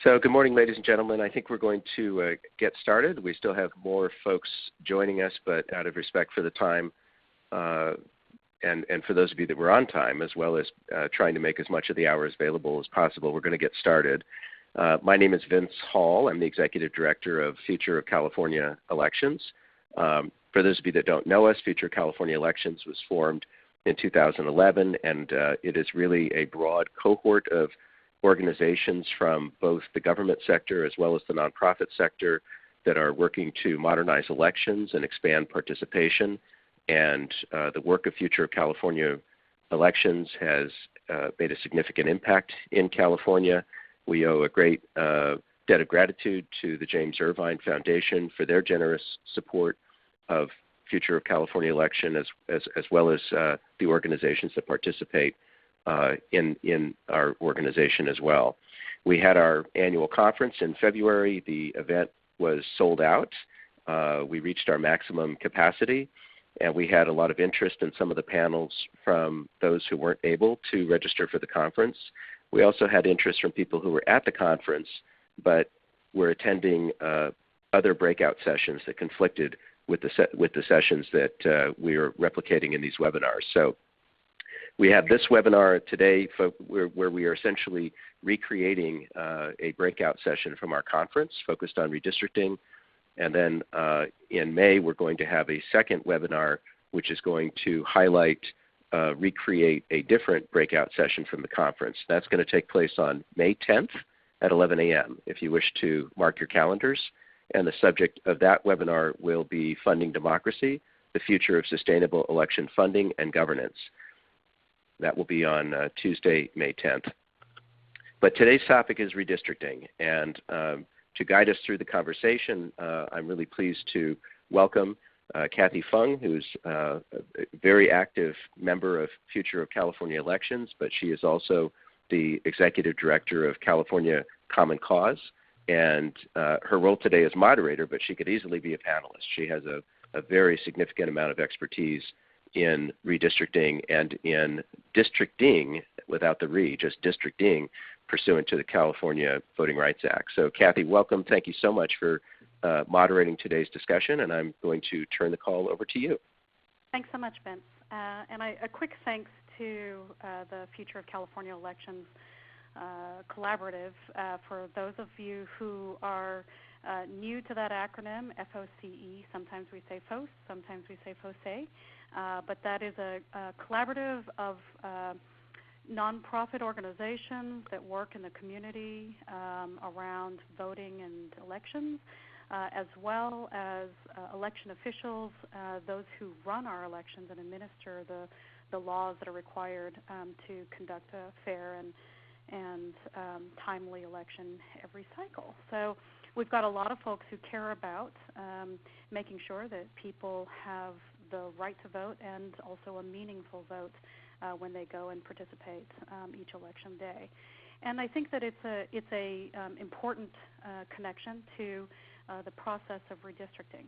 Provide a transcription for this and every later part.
So good morning, ladies and gentlemen. I think we're going to get started. We still have more folks joining us, but out of respect for the time and for those of you that were on time, as well as trying to make as much of the hour available as possible, we're going to get started. My name is Vince Hall. I'm the Executive Director of Future of California Elections. For those of you that don't know us, Future of California Elections was formed in 2011, and it is really a broad cohort of organizations from both the government sector as well as the nonprofit sector that are working to modernize elections and expand participation. And the work of Future of California Elections has made a significant impact in California. We owe a great debt of gratitude to the James Irvine Foundation for their generous support of Future of California Election, as well as the organizations that participate in our organization as well. We had our annual conference in February. The event was sold out. We reached our maximum capacity, and we had a lot of interest in some of the panels from those who weren't able to register for the conference. We also had interest from people who were at the conference but were attending other breakout sessions that conflicted with the sessions that we are replicating in these webinars. So we have this webinar today where we are essentially recreating a breakout session from our conference focused on redistricting. And then in May, we're going to have a second webinar which is going to highlight, recreate a different breakout session from the conference. That's going to take place on May 10th at 11 a.m. if you wish to mark your calendars. And the subject of that webinar will be Funding Democracy, the Future of Sustainable Election Funding and Governance. That will be on Tuesday, May 10th. But today's topic is redistricting. And to guide us through the conversation, I'm really pleased to welcome Kathy Fung, who's a very active member of Future of California Elections, but she is also the Executive Director of California Common Cause. And her role today is moderator, but she could easily be a panelist. She has a very significant amount of expertise in redistricting and in districting without the re, just districting pursuant to the California Voting Rights Act. So Kathy, welcome. Thank you so much for moderating today's discussion, and I'm going to turn the call over to you. Thanks so much, Vince. And a quick thanks to the Future of California Elections Collaborative for those of you who are new to that acronym, FOCE. Sometimes we say FOCE, sometimes we say FOCE. But that is a collaborative of nonprofit organizations that work in the community around voting and elections, as well as election officials, those who run our elections and administer the laws that are required to conduct a fair and timely election every cycle. So we've got a lot of folks who care about making sure that people have the right to vote and also a meaningful vote when they go and participate each election day. And I think that it's a important connection to the process of redistricting.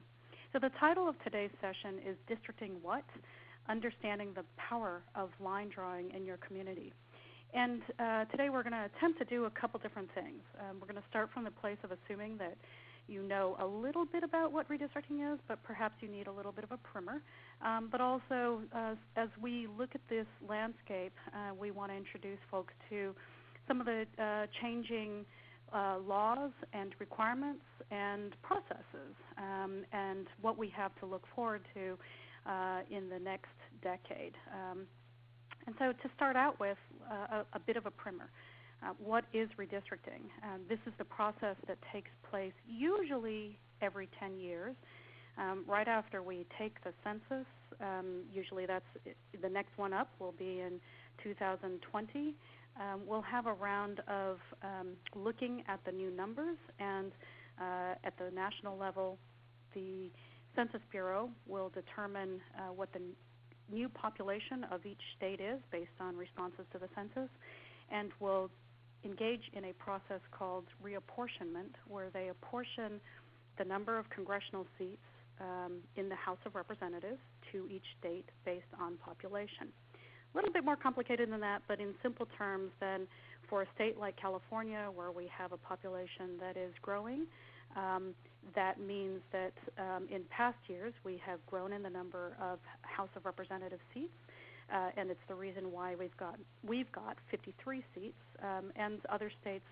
So the title of today's session is Districting What? Understanding the Power of Line Drawing in Your Community. And today we're going to attempt to do a couple different things. We're going to start from the place of assuming that you know a little bit about what redistricting is, but perhaps you need a little bit of a primer. But also, as we look at this landscape, we want to introduce folks to some of the changing laws and requirements and processes and what we have to look forward to in the next decade. And so to start out with a bit of a primer. What is redistricting? This is the process that takes place usually every 10 years, right after we take the census. Usually that's the next one up will be in 2020. We'll have a round of looking at the new numbers, and at the national level, the Census Bureau will determine what the new population of each state is based on responses to the census, and will engage in a process called reapportionment, where they apportion the number of congressional seats in the House of Representatives to each state based on population. A little bit more complicated than that, but in simple terms, then For a state like California, where we have a population that is growing, that means that in past years we have grown in the number of House of Representative seats, and it's the reason why we've got 53 seats, and other states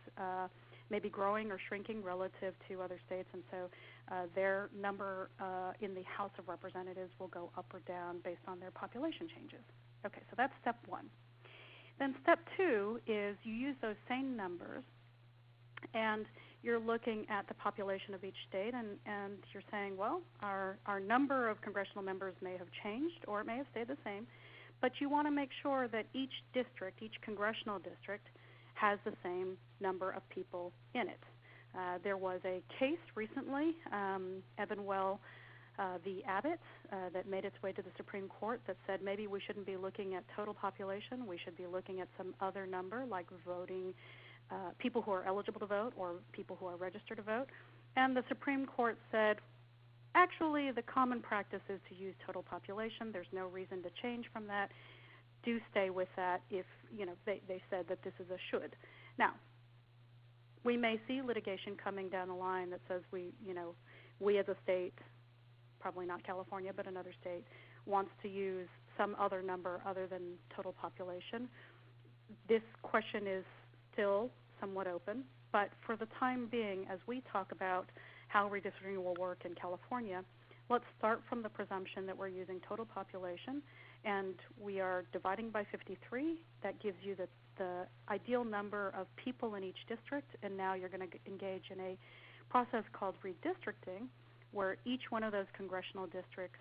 may be growing or shrinking relative to other states, and so their number in the House of Representatives will go up or down based on their population changes. Okay, so that's step one. Then step two is you use those same numbers, and you're looking at the population of each state, and you're saying, well, our number of congressional members may have changed or it may have stayed the same, but you want to make sure that each district, each congressional district, has the same number of people in it. There was a case recently, Evanwell v. Abbott, that made its way to the Supreme Court that said maybe we shouldn't be looking at total population, we should be looking at some other number like voting, people who are eligible to vote or people who are registered to vote. And the Supreme Court said, actually the common practice is to use total population. There's no reason to change from that. Do stay with that if, they said that this is a should. Now, we may see litigation coming down the line that says we as a state, probably not California, but another state, wants to use some other number other than total population. This question is still somewhat open, but for the time being, as we talk about how redistricting will work in California, let's start from the presumption that we're using total population, and we are dividing by 53. That gives you the ideal number of people in each district, and now you're going to engage in a process called redistricting, where each one of those congressional districts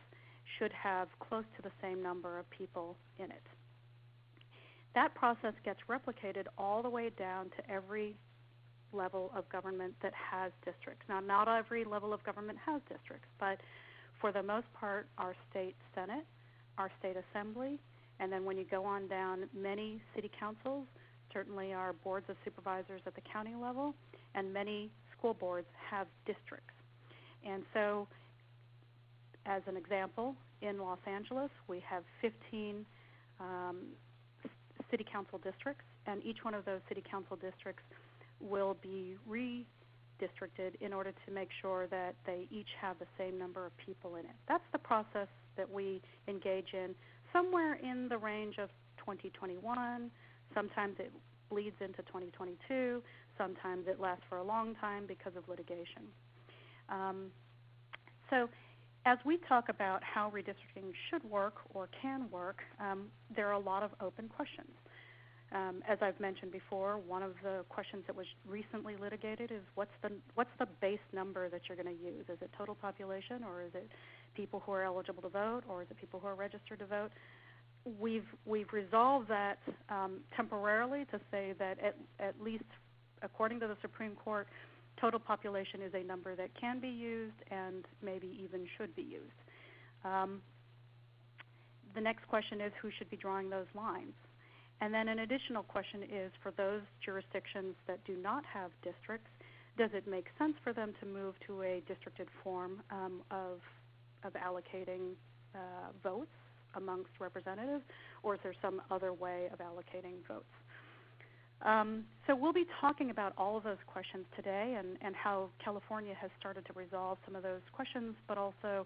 should have close to the same number of people in it. That process gets replicated all the way down to every level of government that has districts. Now, not every level of government has districts, but for the most part, our state Senate, our state Assembly, and then when you go on down, many city councils, certainly our boards of supervisors at the county level, and many school boards have districts. And so, as an example, in Los Angeles, we have 15 city council districts, and each one of those city council districts will be redistricted in order to make sure that they each have the same number of people in it. That's the process that we engage in somewhere in the range of 2021. Sometimes it bleeds into 2022. Sometimes it lasts for a long time because of litigation. So as we talk about how redistricting should work or can work, there are a lot of open questions. As I've mentioned before, one of the questions that was recently litigated is what's the base number that you're going to use? Is it total population, or is it people who are eligible to vote, or is it people who are registered to vote? We've resolved that temporarily to say that at least according to the Supreme Court, total population is a number that can be used and maybe even should be used. The next question is who should be drawing those lines? And then an additional question is for those jurisdictions that do not have districts, does it make sense for them to move to a districted form of allocating votes amongst representatives, or is there some other way of allocating votes? So we'll be talking about all of those questions today and how California has started to resolve some of those questions, but also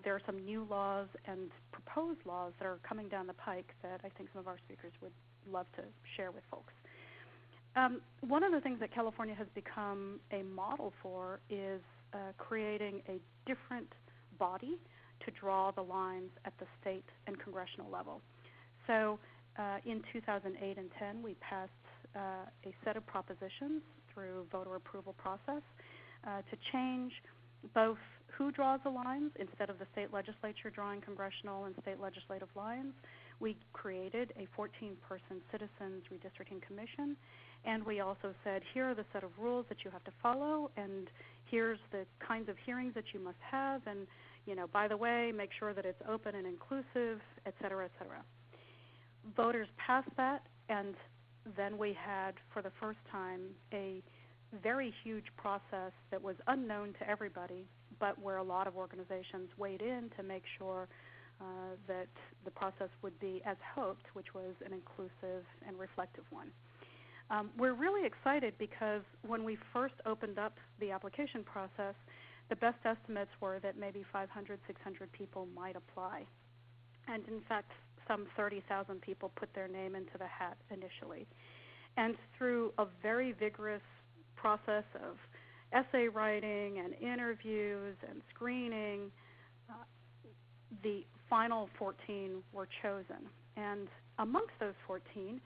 there are some new laws and proposed laws that are coming down the pike that I think some of our speakers would love to share with folks. One of the things that California has become a model for is creating a different body to draw the lines at the state and congressional level. So in 2008 and 10, we passed a set of propositions through voter approval process to change both who draws the lines. Instead of the state legislature drawing congressional and state legislative lines, we created a 14-person citizens redistricting commission, and we also said, here are the set of rules that you have to follow, and here's the kinds of hearings that you must have, and by the way, make sure that it's open and inclusive, et cetera, et cetera. Voters passed that, and then we had, for the first time, a very huge process that was unknown to everybody, but where a lot of organizations weighed in to make sure that the process would be as hoped, which was an inclusive and reflective one. We're really excited because when we first opened up the application process, the best estimates were that maybe 500, 600 people might apply. And in fact, some 30,000 people put their name into the hat initially. And through a very vigorous process of essay writing and interviews and screening, the final 14 were chosen. And amongst those 14,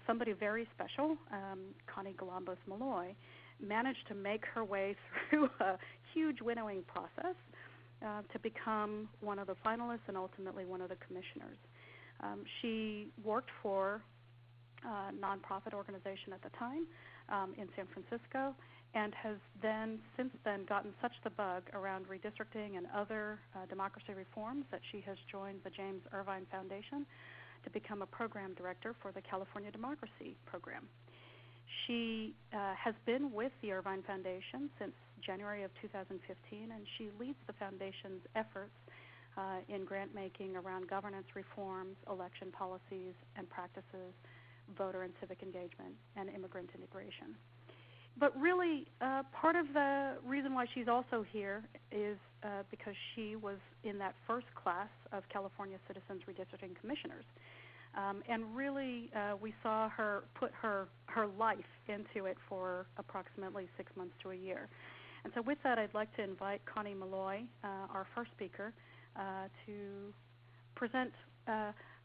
somebody very special, Connie Galambos-Malloy, managed to make her way through a huge winnowing process to become one of the finalists and ultimately one of the commissioners. She worked for a nonprofit organization at the time in San Francisco, and has then since then gotten such the bug around redistricting and other democracy reforms that she has joined the James Irvine Foundation to become a program director for the California Democracy Program. She has been with the Irvine Foundation since January of 2015, and she leads the foundation's efforts in grant making around governance reforms, election policies and practices, voter and civic engagement, and immigrant integration. But really, part of the reason why she's also here is because she was in that first class of California Citizens Redistricting Commissioners. And really, we saw her put her life into it for approximately 6 months to a year. And so with that, I'd like to invite Connie Malloy, our first speaker, to present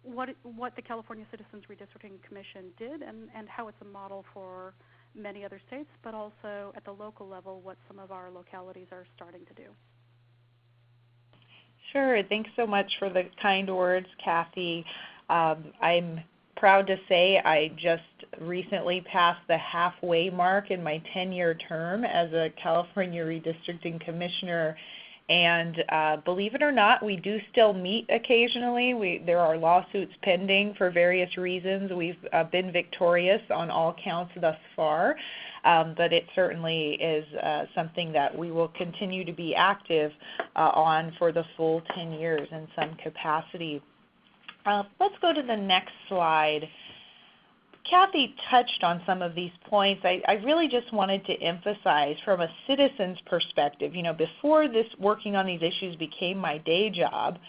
what the California Citizens Redistricting Commission did and how it's a model for many other states, but also at the local level, what some of our localities are starting to do. Sure. Thanks so much for the kind words, Kathy. I'm proud to say I just recently passed the halfway mark in my 10-year term as a California Redistricting Commissioner. And believe it or not, we do still meet occasionally. There are lawsuits pending for various reasons. We've been victorious on all counts thus far, but it certainly is something that we will continue to be active on for the full 10 years in some capacity. Let's go to the next slide. Kathy touched on some of these points. I really just wanted to emphasize from a citizen's perspective, before this working on these issues became my day job,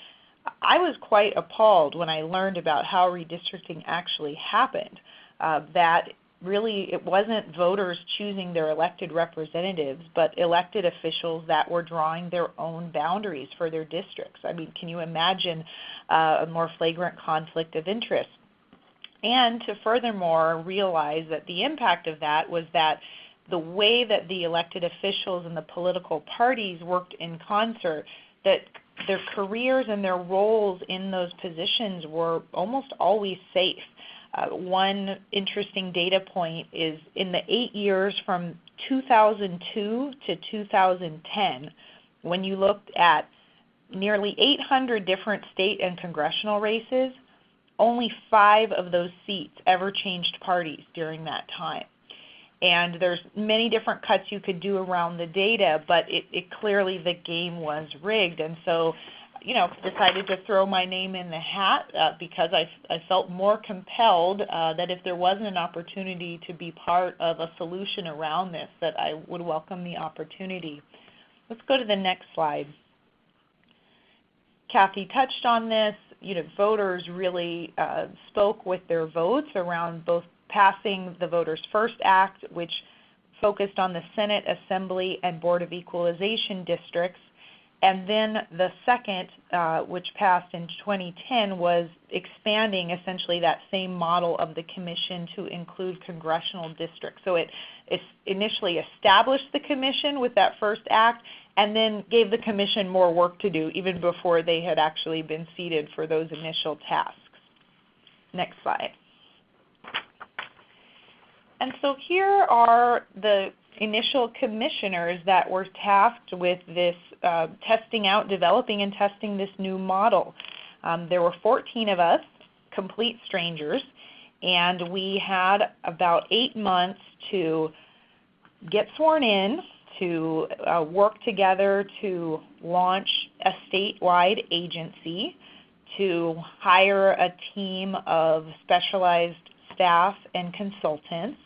I was quite appalled when I learned about how redistricting actually happened, that really it wasn't voters choosing their elected representatives, but elected officials that were drawing their own boundaries for their districts. I mean, can you imagine a more flagrant conflict of interest? And to furthermore realize that the impact of that was that the way that the elected officials and the political parties worked in concert, that their careers and their roles in those positions were almost always safe. One interesting data point is in the 8 years from 2002 to 2010, when you looked at nearly 800 different state and congressional races, only 5 of those seats ever changed parties during that time. And there's many different cuts you could do around the data, but it clearly the game was rigged. And so, decided to throw my name in the hat because I felt more compelled that if there wasn't an opportunity to be part of a solution around this, that I would welcome the opportunity. Let's go to the next slide. Kathy touched on this. Voters really spoke with their votes around both passing the Voters First Act, which focused on the Senate, Assembly, and Board of Equalization districts, and then the second, which passed in 2010, was expanding essentially that same model of the commission to include congressional districts. So it initially established the commission with that first act, and then gave the commission more work to do even before they had actually been seated for those initial tasks. Next slide. And so here are the initial commissioners that were tasked with this developing and testing this new model. There were 14 of us, complete strangers, and we had about 8 months to get sworn in, to work together to launch a statewide agency, to hire a team of specialized staff and consultants,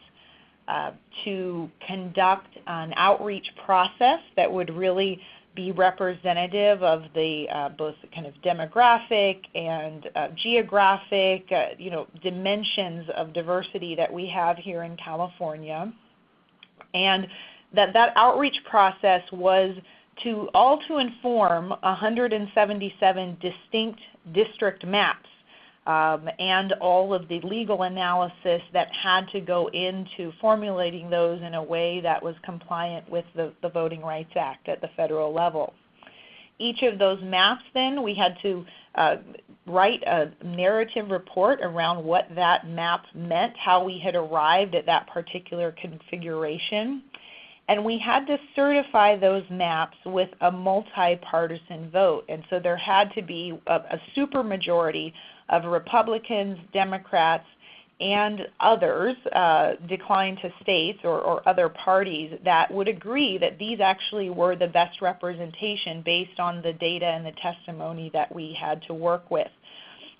to conduct an outreach process that would really be representative of the both kind of demographic and geographic dimensions of diversity that we have here in California, and that outreach process was to inform 177 distinct district maps and all of the legal analysis that had to go into formulating those in a way that was compliant with the Voting Rights Act at the federal level. Each of those maps then, we had to write a narrative report around what that map meant, how we had arrived at that particular configuration. And we had to certify those maps with a multi-partisan vote. And so there had to be a supermajority of Republicans, Democrats, and others, declined to states or other parties, that would agree that these actually were the best representation based on the data and the testimony that we had to work with.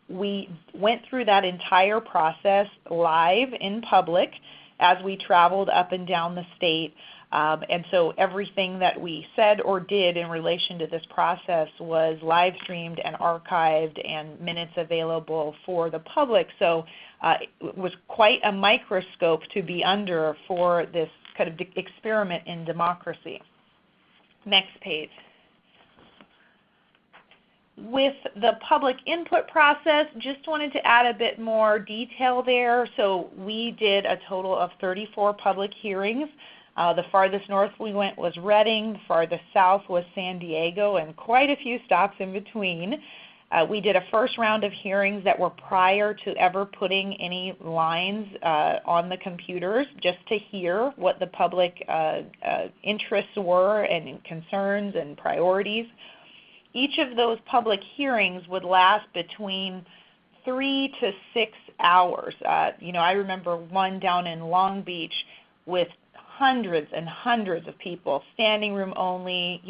We went through that entire process live in public as we traveled up and down the state. And so everything that we said or did in relation to this process was live streamed and archived and minutes available for the public. So it was quite a microscope to be under for this kind of experiment in democracy. Next page. With the public input process, just wanted to add a bit more detail there. So we did a total of 34 public hearings. The farthest north we went was Redding, the farthest south was San Diego, and quite a few stops in between. We did a first round of hearings that were prior to ever putting any lines on the computers, just to hear what the public interests were and concerns and priorities. Each of those public hearings would last between 3 to 6 hours. I remember one down in Long Beach with hundreds and hundreds of people, standing room only,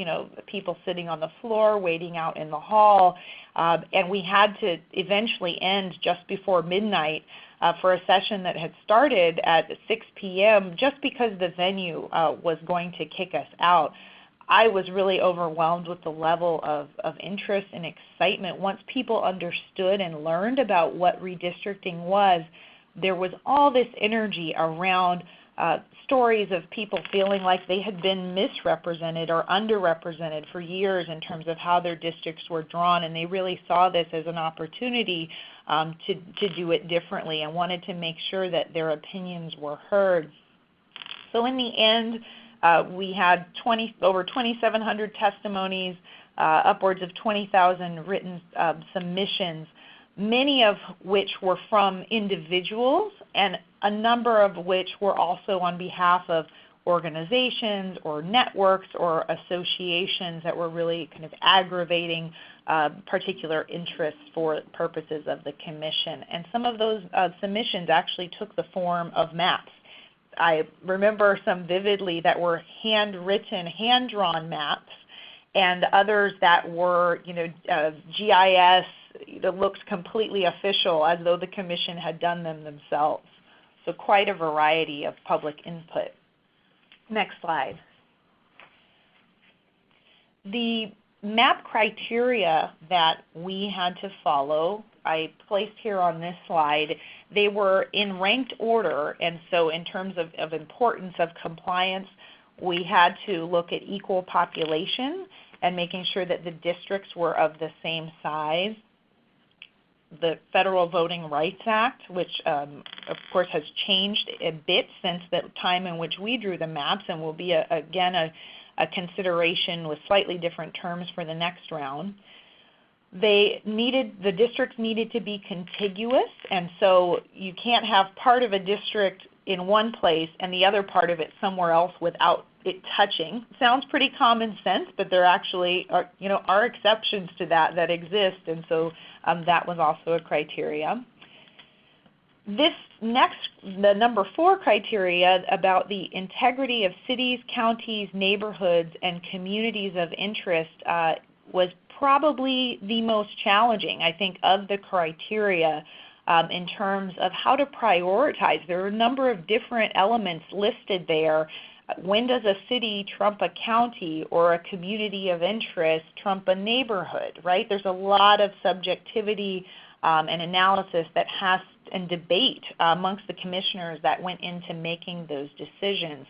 people sitting on the floor, waiting out in the hall, and we had to eventually end just before midnight for a session that had started at 6 p.m. just because the venue was going to kick us out. I was really overwhelmed with the level of interest and excitement. Once people understood and learned about what redistricting was, there was all this energy around stories of people feeling like they had been misrepresented or underrepresented for years in terms of how their districts were drawn, and they really saw this as an opportunity to do it differently and wanted to make sure that their opinions were heard. So in the end, we had over 2,700 testimonies, upwards of 20,000 written submissions, many of which were from individuals and a number of which were also on behalf of organizations or networks or associations that were really kind of aggravating particular interests for purposes of the commission. And some of those submissions actually took the form of maps. I remember some vividly that were handwritten, hand-drawn maps, and others that were, GIS, looked completely official, as though the commission had done them themselves. So quite a variety of public input. Next slide. The map criteria that we had to follow, I placed here on this slide. They were in ranked order, and so in terms of importance of compliance, we had to look at equal population and making sure that the districts were of the same size. The Federal Voting Rights Act, which of course has changed a bit since the time in which we drew the maps, and will be again a consideration with slightly different terms for the next round. The districts needed to be contiguous, and so you can't have part of a district in one place and the other part of it somewhere else without it touching. Sounds pretty common sense, but there actually are exceptions to that exist, and so that was also a criteria. This next, the number 4 criteria about the integrity of cities, counties, neighborhoods, and communities of interest was probably the most challenging, I think, of the criteria. in terms of how to prioritize. There are a number of different elements listed there. When does a city trump a county or a community of interest trump a neighborhood, right? There's a lot of subjectivity and analysis that has and debate amongst the commissioners that went into making those decisions.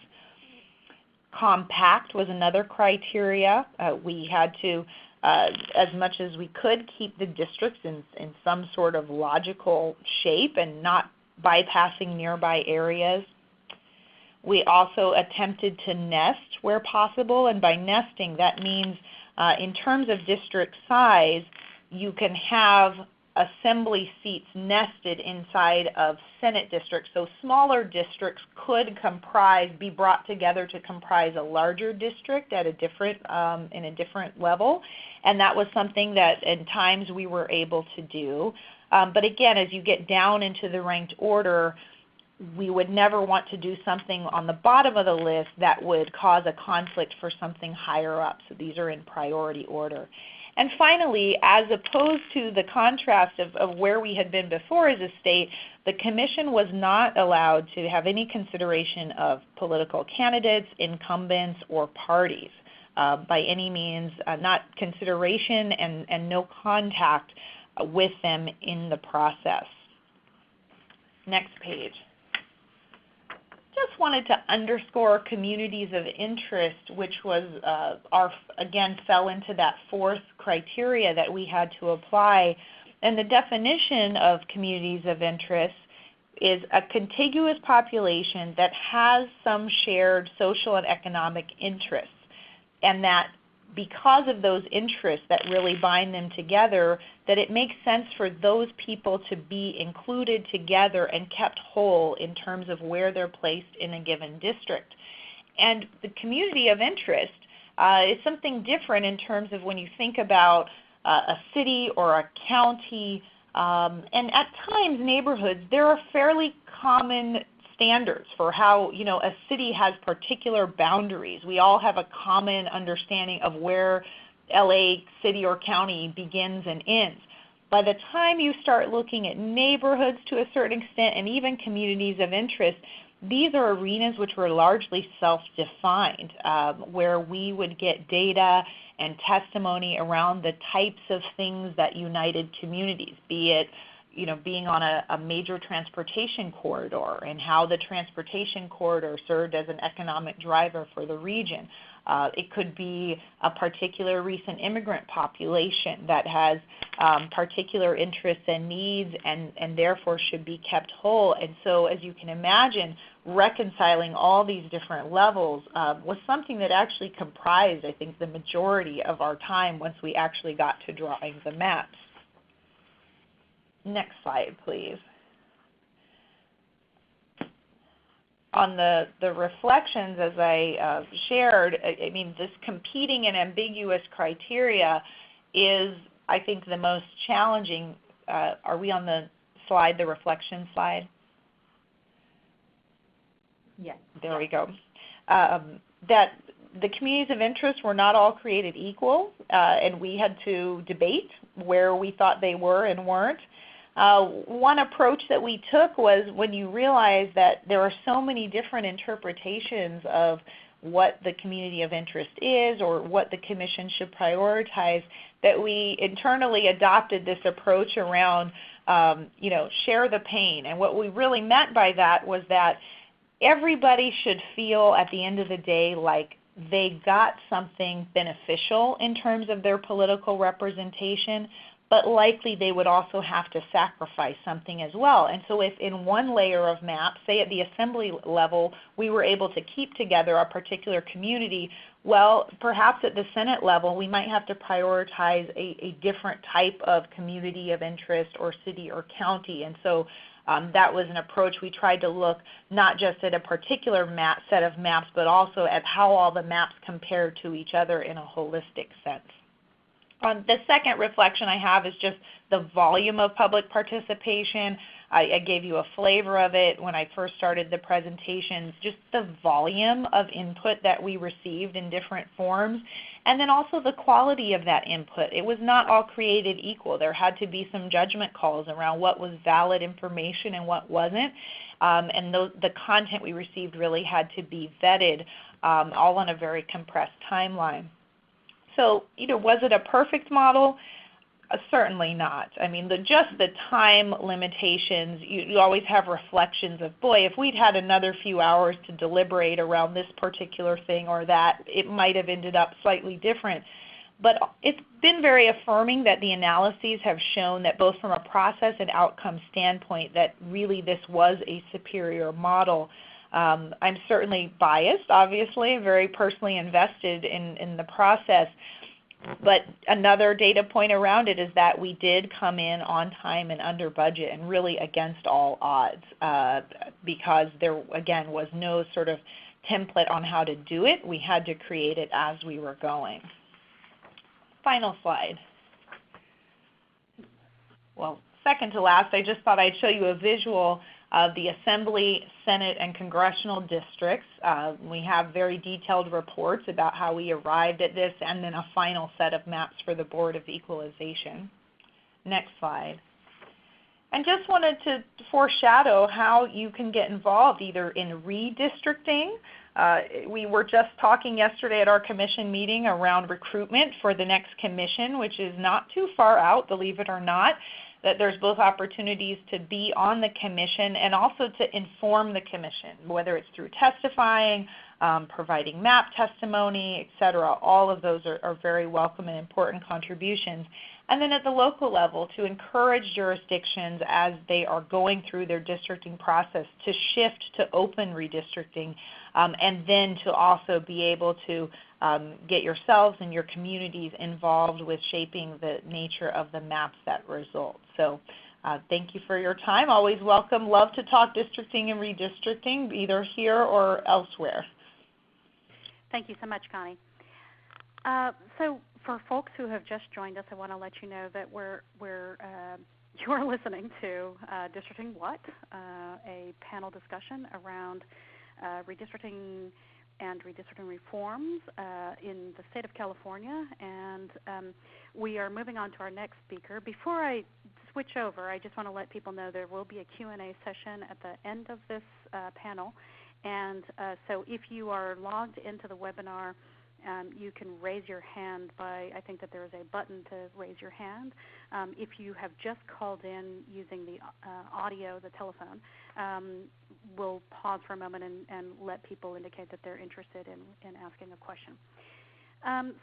Compact was another criteria. We had to, as much as we could, keep the districts in some sort of logical shape and not bypassing nearby areas. We also attempted to nest where possible, and by nesting that means in terms of district size, you can have assembly seats nested inside of Senate districts. So smaller districts could be brought together to comprise a larger district at a different, in a different level, and that was something that at times we were able to do. But again, as you get down into the ranked order, we would never want to do something on the bottom of the list that would cause a conflict for something higher up. So these are in priority order. And finally, as opposed to the contrast of where we had been before as a state, the Commission was not allowed to have any consideration of political candidates, incumbents, or parties. By any means, not consideration and no contact with them in the process. Next page. Just wanted to underscore communities of interest, which was again fell into that fourth criteria that we had to apply. And the definition of communities of interest is a contiguous population that has some shared social and economic interests, and that because of those interests that really bind them together, that it makes sense for those people to be included together and kept whole in terms of where they're placed in a given district. And the community of interest is something different in terms of when you think about a city or a county, and at times neighborhoods, there are fairly common standards for how a city has particular boundaries. We all have a common understanding of where LA city or county begins and ends. By the time you start looking at neighborhoods to a certain extent and even communities of interest, these are arenas which were largely self-defined, where we would get data and testimony around the types of things that united communities, be it being on a major transportation corridor and how the transportation corridor served as an economic driver for the region. It could be a particular recent immigrant population that has particular interests and needs and therefore should be kept whole. And so as you can imagine, reconciling all these different levels was something that actually comprised, I think, the majority of our time once we actually got to drawing the maps. Next slide, please. On the reflections, as I shared, I mean, this competing and ambiguous criteria is, I think, the most challenging. Are we on the slide, the reflection slide? Yes. There we go. That the communities of interest were not all created equal, and we had to debate where we thought they were and weren't. One approach that we took was when you realize that there are so many different interpretations of what the community of interest is or what the Commission should prioritize, that we internally adopted this approach around, share the pain. And what we really meant by that was that everybody should feel at the end of the day like they got something beneficial in terms of their political representation, but likely they would also have to sacrifice something as well. And so if in one layer of maps, say at the assembly level, we were able to keep together a particular community, well, perhaps at the Senate level, we might have to prioritize a different type of community of interest or city or county. And so that was an approach. We tried to look not just at a particular set of maps, but also at how all the maps compare to each other in a holistic sense. The second reflection I have is just the volume of public participation. I gave you a flavor of it when I first started the presentation, just the volume of input that we received in different forms, and then also the quality of that input. It was not all created equal. There had to be some judgment calls around what was valid information and what wasn't, and the content we received really had to be vetted, all on a very compressed timeline. So, was it a perfect model? Certainly not. I mean, just the time limitations, you always have reflections of, boy, if we'd had another few hours to deliberate around this particular thing or that, it might have ended up slightly different. But it's been very affirming that the analyses have shown that both from a process and outcome standpoint that really this was a superior model. I'm certainly biased, obviously, very personally invested in the process. But another data point around it is that we did come in on time and under budget and really against all odds because there, again, was no sort of template on how to do it. We had to create it as we were going. Final slide. Well, second to last, I just thought I'd show you a visual of the Assembly, Senate, and Congressional districts. We have very detailed reports about how we arrived at this, and then a final set of maps for the Board of Equalization. Next slide. And just wanted to foreshadow how you can get involved either in redistricting. We were just talking yesterday at our commission meeting around recruitment for the next commission, which is not too far out, believe it or not, that there's both opportunities to be on the commission and also to inform the commission, whether it's through testifying, providing map testimony, et cetera. All of those are very welcome and important contributions. And then at the local level, to encourage jurisdictions as they are going through their districting process to shift to open redistricting, and then to also be able to get yourselves and your communities involved with shaping the nature of the maps that result. So thank you for your time. Always welcome. Love to talk districting and redistricting, either here or elsewhere. Thank you so much, Connie. So for folks who have just joined us, I want to let you know that you're listening to Districting What, a panel discussion around redistricting and redistricting reforms in the state of California, and we are moving on to our next speaker. Before I switch over, I just want to let people know there will be a Q&A session at the end of this panel, and so if you are logged into the webinar, you can raise your hand by, I think that there is a button to raise your hand. If you have just called in using the audio, the telephone, we'll pause for a moment and let people indicate that they're interested in asking a question.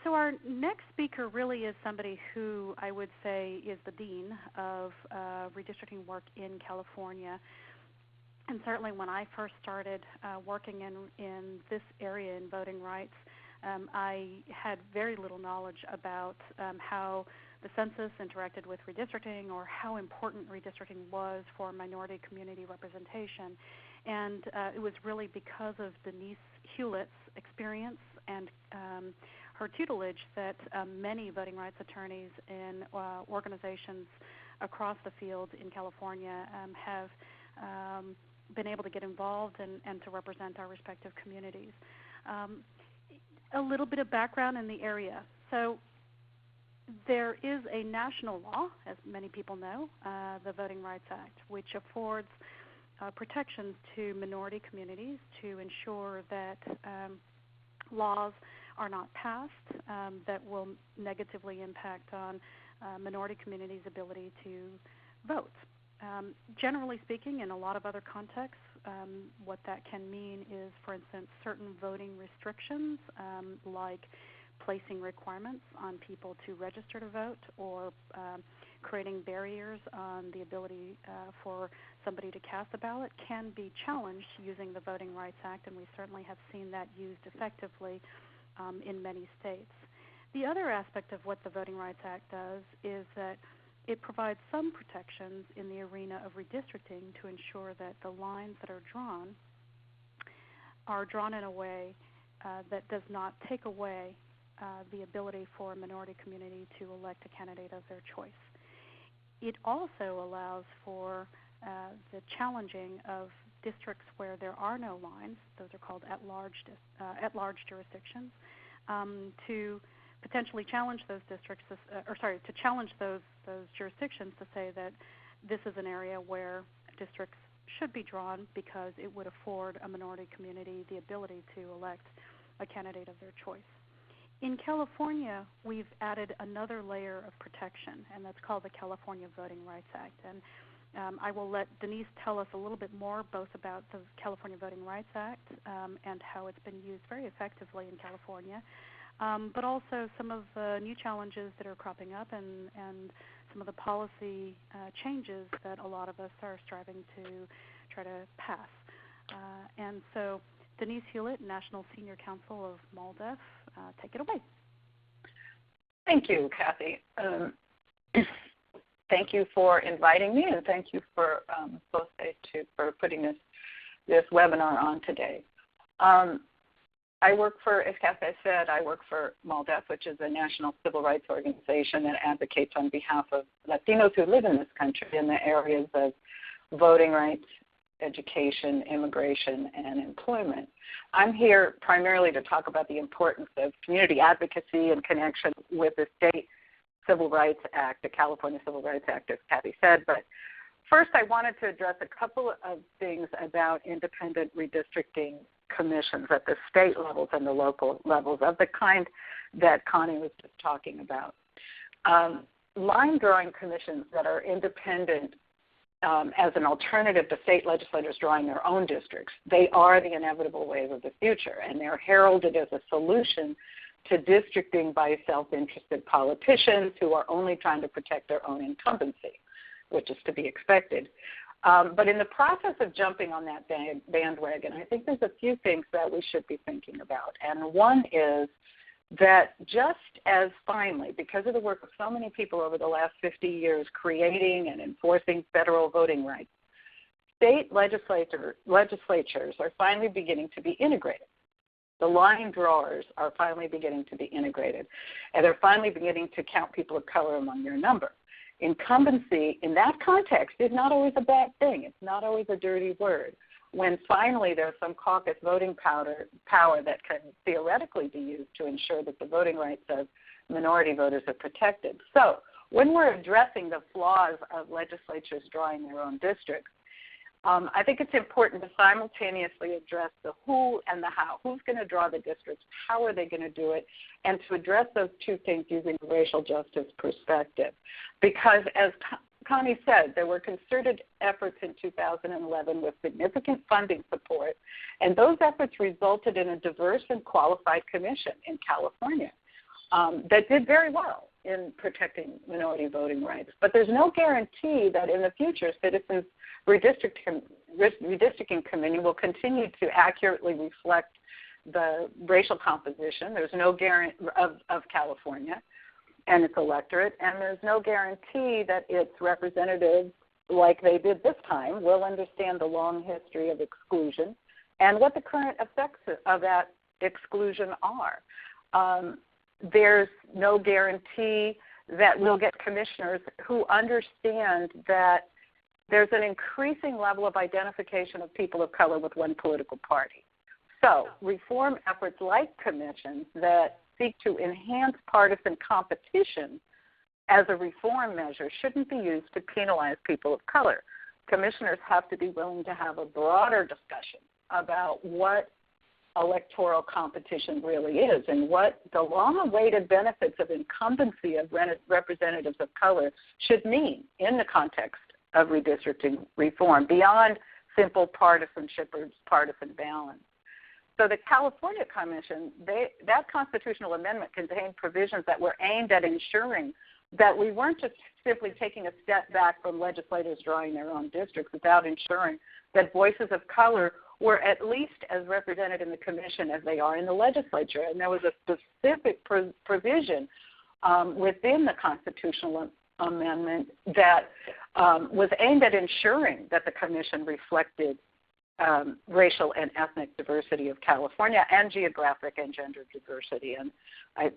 So our next speaker really is somebody who I would say is the dean of redistricting work in California. And certainly when I first started working in this area in voting rights, I had very little knowledge about how the census interacted with redistricting or how important redistricting was for minority community representation. And it was really because of Denise Hewlett's experience and her tutelage that many voting rights attorneys in organizations across the field in California have been able to get involved and to represent our respective communities. A little bit of background in the area. So there is a national law, as many people know, the Voting Rights Act, which affords protections to minority communities to ensure that laws are not passed that will negatively impact on minority communities' ability to vote. Generally speaking, in a lot of other contexts, what that can mean is, for instance, certain voting restrictions, like placing requirements on people to register to vote or creating barriers on the ability for somebody to cast a ballot can be challenged using the Voting Rights Act, and we certainly have seen that used effectively in many states. The other aspect of what the Voting Rights Act does is that it provides some protections in the arena of redistricting to ensure that the lines that are drawn in a way that does not take away the ability for a minority community to elect a candidate of their choice. It also allows for the challenging of districts where there are no lines; those are called at-large jurisdictions, to potentially challenge those districts, to challenge those jurisdictions to say that this is an area where districts should be drawn because it would afford a minority community the ability to elect a candidate of their choice. In California, we've added another layer of protection, and that's called the California Voting Rights Act. And I will let Denise tell us a little bit more both about the California Voting Rights Act and how it's been used very effectively in California, but also some of the new challenges that are cropping up and some of the policy changes that a lot of us are striving to try to pass. And so Denise Hewlett, National Senior Counsel of MALDEF, take it away. Thank you, Kathy. Thank you for inviting me, and thank you for both for putting this webinar on today. I work for, as Kathy said, I work for MALDEF, which is a national civil rights organization that advocates on behalf of Latinos who live in this country in the areas of voting rights, education, immigration, and employment. I'm here primarily to talk about the importance of community advocacy in connection with the state Civil Rights Act, the California Civil Rights Act, as Kathy said. But first, I wanted to address a couple of things about independent redistricting commissions at the state levels and the local levels of the kind that Connie was just talking about. Line drawing commissions that are independent as an alternative to state legislators drawing their own districts, they are the inevitable wave of the future, and they're heralded as a solution to districting by self-interested politicians who are only trying to protect their own incumbency, which is to be expected. But in the process of jumping on that bandwagon, I think there's a few things that we should be thinking about. And one is that just as finally, because of the work of so many people over the last 50 years creating and enforcing federal voting rights, state legislatures are finally beginning to be integrated. The line drawers are finally beginning to be integrated, and they're finally beginning to count people of color among their number. Incumbency in that context is not always a bad thing. It's not always a dirty word. When finally there's some caucus voting power that can theoretically be used to ensure that the voting rights of minority voters are protected. So when we're addressing the flaws of legislatures drawing their own districts, I think it's important to simultaneously address the who and the how. Who's going to draw the districts? How are they going to do it? And to address those two things using a racial justice perspective. Because as Connie said, there were concerted efforts in 2011 with significant funding support, and those efforts resulted in a diverse and qualified commission in California that did very well in protecting minority voting rights. But there's no guarantee that in the future, Citizens Redistricting Committee will continue to accurately reflect the racial composition. There's no guarantee of California and its electorate, and there's no guarantee that its representatives, like they did this time, will understand the long history of exclusion and what the current effects of that exclusion are. There's no guarantee that we'll get commissioners who understand that there's an increasing level of identification of people of color with one political party. So reform efforts like commissions that seek to enhance partisan competition as a reform measure shouldn't be used to penalize people of color. Commissioners have to be willing to have a broader discussion about what electoral competition really is and what the long-awaited benefits of incumbency of representatives of color should mean in the context of redistricting reform beyond simple partisanship or partisan balance. So the California Commission, that constitutional amendment contained provisions that were aimed at ensuring that we weren't just simply taking a step back from legislators drawing their own districts without ensuring that voices of color were at least as represented in the commission as they are in the legislature. And there was a specific provision within the constitutional amendment that was aimed at ensuring that the commission reflected racial and ethnic diversity of California and geographic and gender diversity. And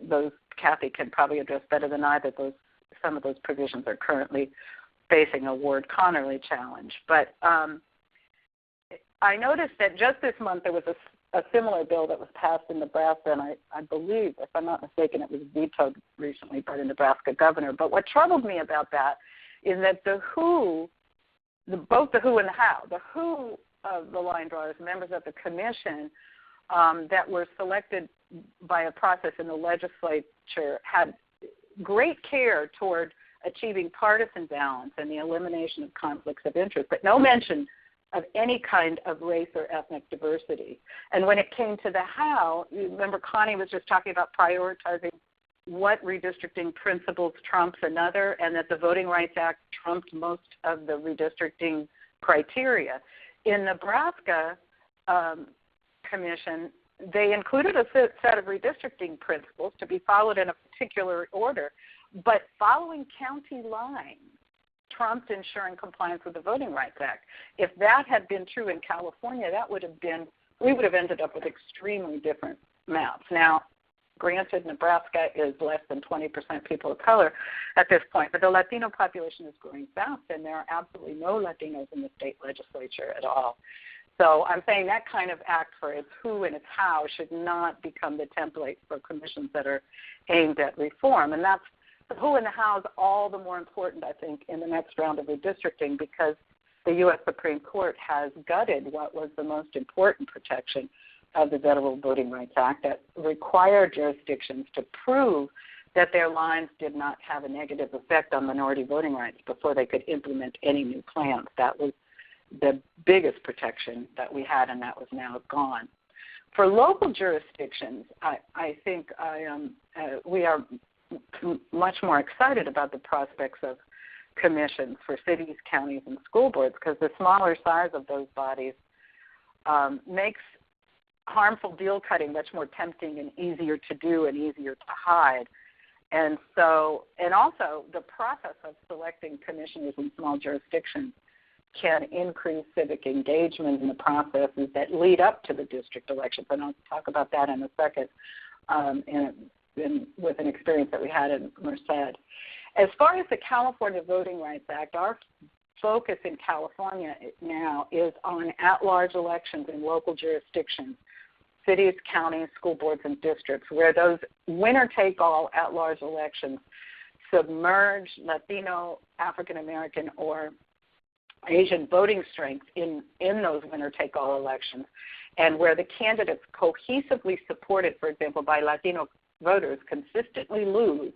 those Kathy can probably address better than I that some of those provisions are currently facing a Ward Connerly challenge. But I noticed that just this month there was a similar bill that was passed in Nebraska, and I believe, if I'm not mistaken, it was vetoed recently by the Nebraska governor. But what troubled me about that is that both the who and the how, the who of the line drawers, members of the commission that were selected by a process in the legislature, had great care toward achieving partisan balance and the elimination of conflicts of interest, but no mention of any kind of race or ethnic diversity. And when it came to the how, you remember Connie was just talking about prioritizing what redistricting principles trumps another, and that the Voting Rights Act trumped most of the redistricting criteria. In Nebraska Commission, they included a set of redistricting principles to be followed in a particular order, but following county lines trumped ensuring compliance with the Voting Rights Act. If that had been true in California, we would have ended up with extremely different maps. Now, granted, Nebraska is less than 20% people of color at this point, but the Latino population is growing fast, and there are absolutely no Latinos in the state legislature at all. So I'm saying that kind of act for its who and its how should not become the template for commissions that are aimed at reform. And that's the who and the how is all the more important, I think, in the next round of redistricting, because the U.S. Supreme Court has gutted what was the most important protection of the Federal Voting Rights Act that required jurisdictions to prove that their lines did not have a negative effect on minority voting rights before they could implement any new plans. That was the biggest protection that we had, and that was now gone. For local jurisdictions, I think we are much more excited about the prospects of commissions for cities, counties, and school boards, because the smaller size of those bodies makes harmful deal cutting much more tempting and easier to do and easier to hide. And also the process of selecting commissioners in small jurisdictions can increase civic engagement in the processes that lead up to the district elections. And I'll talk about that in a second with an experience that we had in Merced. As far as the California Voting Rights Act, our focus in California now is on at-large elections in local jurisdictions, cities, counties, school boards, and districts, where those winner-take-all at-large elections submerge Latino, African-American, or Asian voting strength in those winner-take-all elections, and where the candidates cohesively supported, for example, by Latino voters consistently lose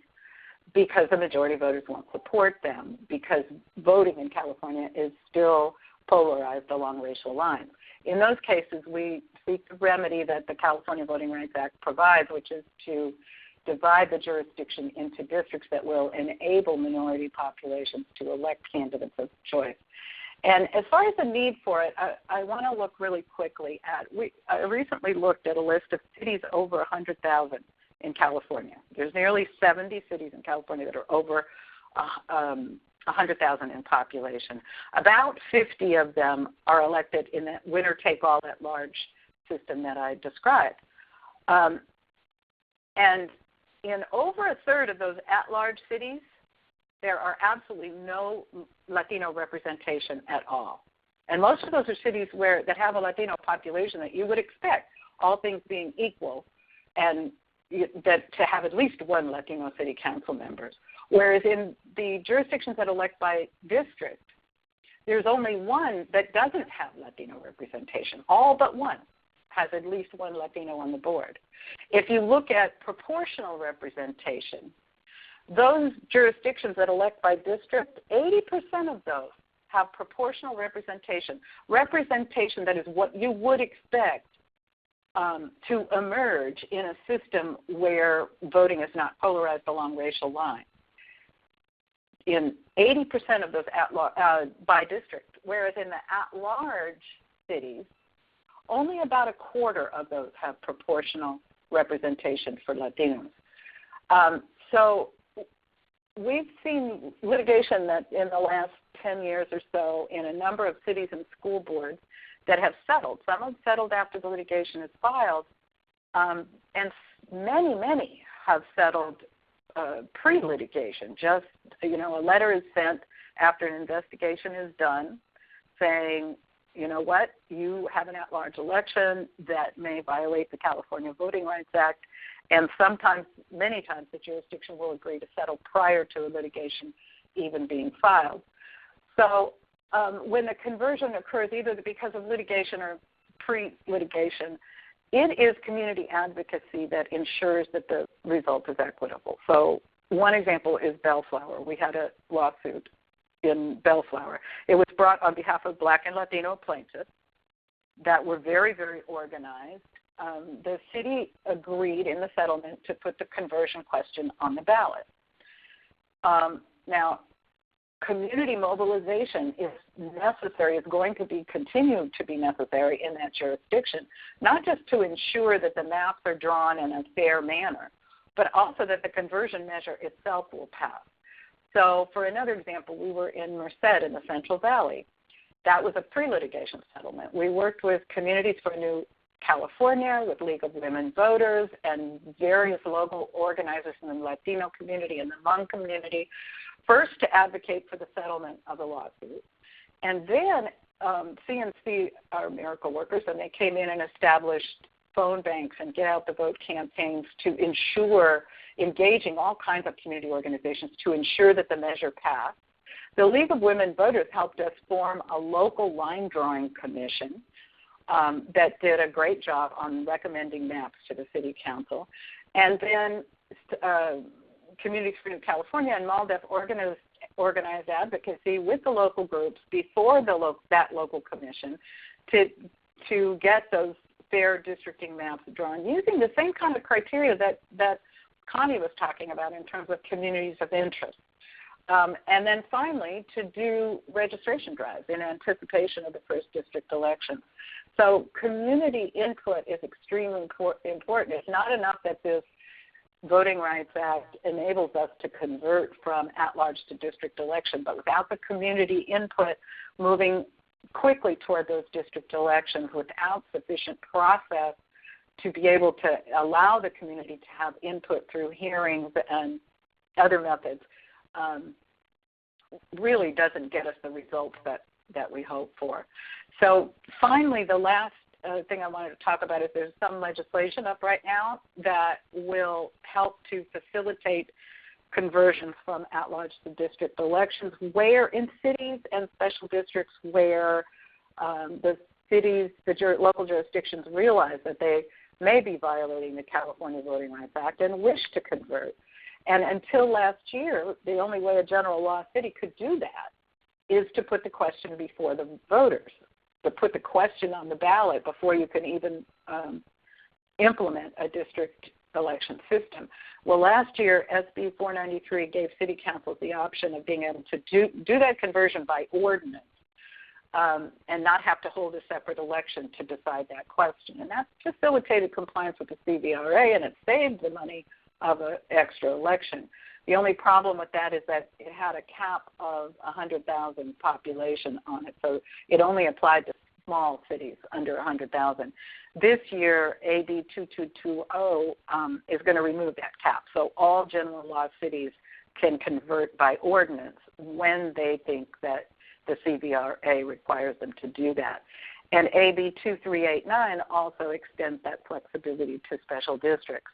because the majority of voters won't support them, because voting in California is still polarized along racial lines. In those cases, we seek the remedy that the California Voting Rights Act provides, which is to divide the jurisdiction into districts that will enable minority populations to elect candidates of choice. And as far as the need for it, I want to look really quickly at, I recently looked at a list of cities over 100,000 in California. There's nearly 70 cities in California that are over 100,000 in population. About 50 of them are elected in that winner-take-all at-large system that I described. And in over a third of those at-large cities, there are absolutely no Latino representation at all. And most of those are cities that have a Latino population that you would expect, all things being equal, and that to have at least one Latino city council members. Whereas in the jurisdictions that elect by district, there's only one that doesn't have Latino representation. All but one has at least one Latino on the board. If you look at proportional representation, those jurisdictions that elect by district, 80% of those have proportional representation, representation that is what you would expect to emerge in a system where voting is not polarized along racial lines. In 80% of those by district, whereas in the at-large cities, only about a quarter of those have proportional representation for Latinos. So we've seen litigation that in the last 10 years or so in a number of cities and school boards that have settled. Some have settled after the litigation is filed, and many, many have settled pre-litigation. Just, a letter is sent after an investigation is done saying, you know what, you have an at-large election that may violate the California Voting Rights Act, and sometimes, many times, the jurisdiction will agree to settle prior to a litigation even being filed. So when the conversion occurs either because of litigation or pre-litigation, it is community advocacy that ensures that the result is equitable. So one example is Bellflower. We had a lawsuit in Bellflower. It was brought on behalf of Black and Latino plaintiffs that were very, very organized. The city agreed in the settlement to put the conversion question on the ballot. Now, community mobilization is necessary, is going to be continued to be necessary in that jurisdiction, not just to ensure that the maps are drawn in a fair manner, but also that the conversion measure itself will pass. So for another example, we were in Merced in the Central Valley. That was a pre-litigation settlement. We worked with Communities for New California, with League of Women Voters, and various local organizers in the Latino community and the Hmong community, first to advocate for the settlement of the lawsuit. And then CNC are miracle workers, and they came in and established phone banks and get out the vote campaigns to ensure, engaging all kinds of community organizations to ensure that the measure passed. The League of Women Voters helped us form a local line drawing commission that did a great job on recommending maps to the city council. And then Communities for New California and MALDEF organized advocacy with the local groups before that local commission to get those fair districting maps drawn using the same kind of criteria that Connie was talking about in terms of communities of interest. And then finally, to do registration drives in anticipation of the first district election. So community input is extremely important. It's not enough that this Voting Rights Act enables us to convert from at-large to district election, but without the community input moving quickly toward those district elections, without sufficient process to be able to allow the community to have input through hearings and other methods, really doesn't get us the results that we hope for. So finally, the last thing I wanted to talk about is there's some legislation up right now that will help to facilitate conversions from at-large to district elections where in cities and special districts where the local jurisdictions realize that they may be violating the California Voting Rights Act and wish to convert. And until last year, the only way a general law city could do that is to put the question before the voters, to put the question on the ballot before you can even implement a district election system. Well, last year, SB 493 gave city councils the option of being able to do that conversion by ordinance and not have to hold a separate election to decide that question. And that facilitated compliance with the CVRA, and it saved the money of an extra election. The only problem with that is that it had a cap of 100,000 population on it, so it only applied to small cities under 100,000. This year, AB 2220 is going to remove that cap, so all general law cities can convert by ordinance when they think that the CVRA requires them to do that. And AB 2389 also extends that flexibility to special districts.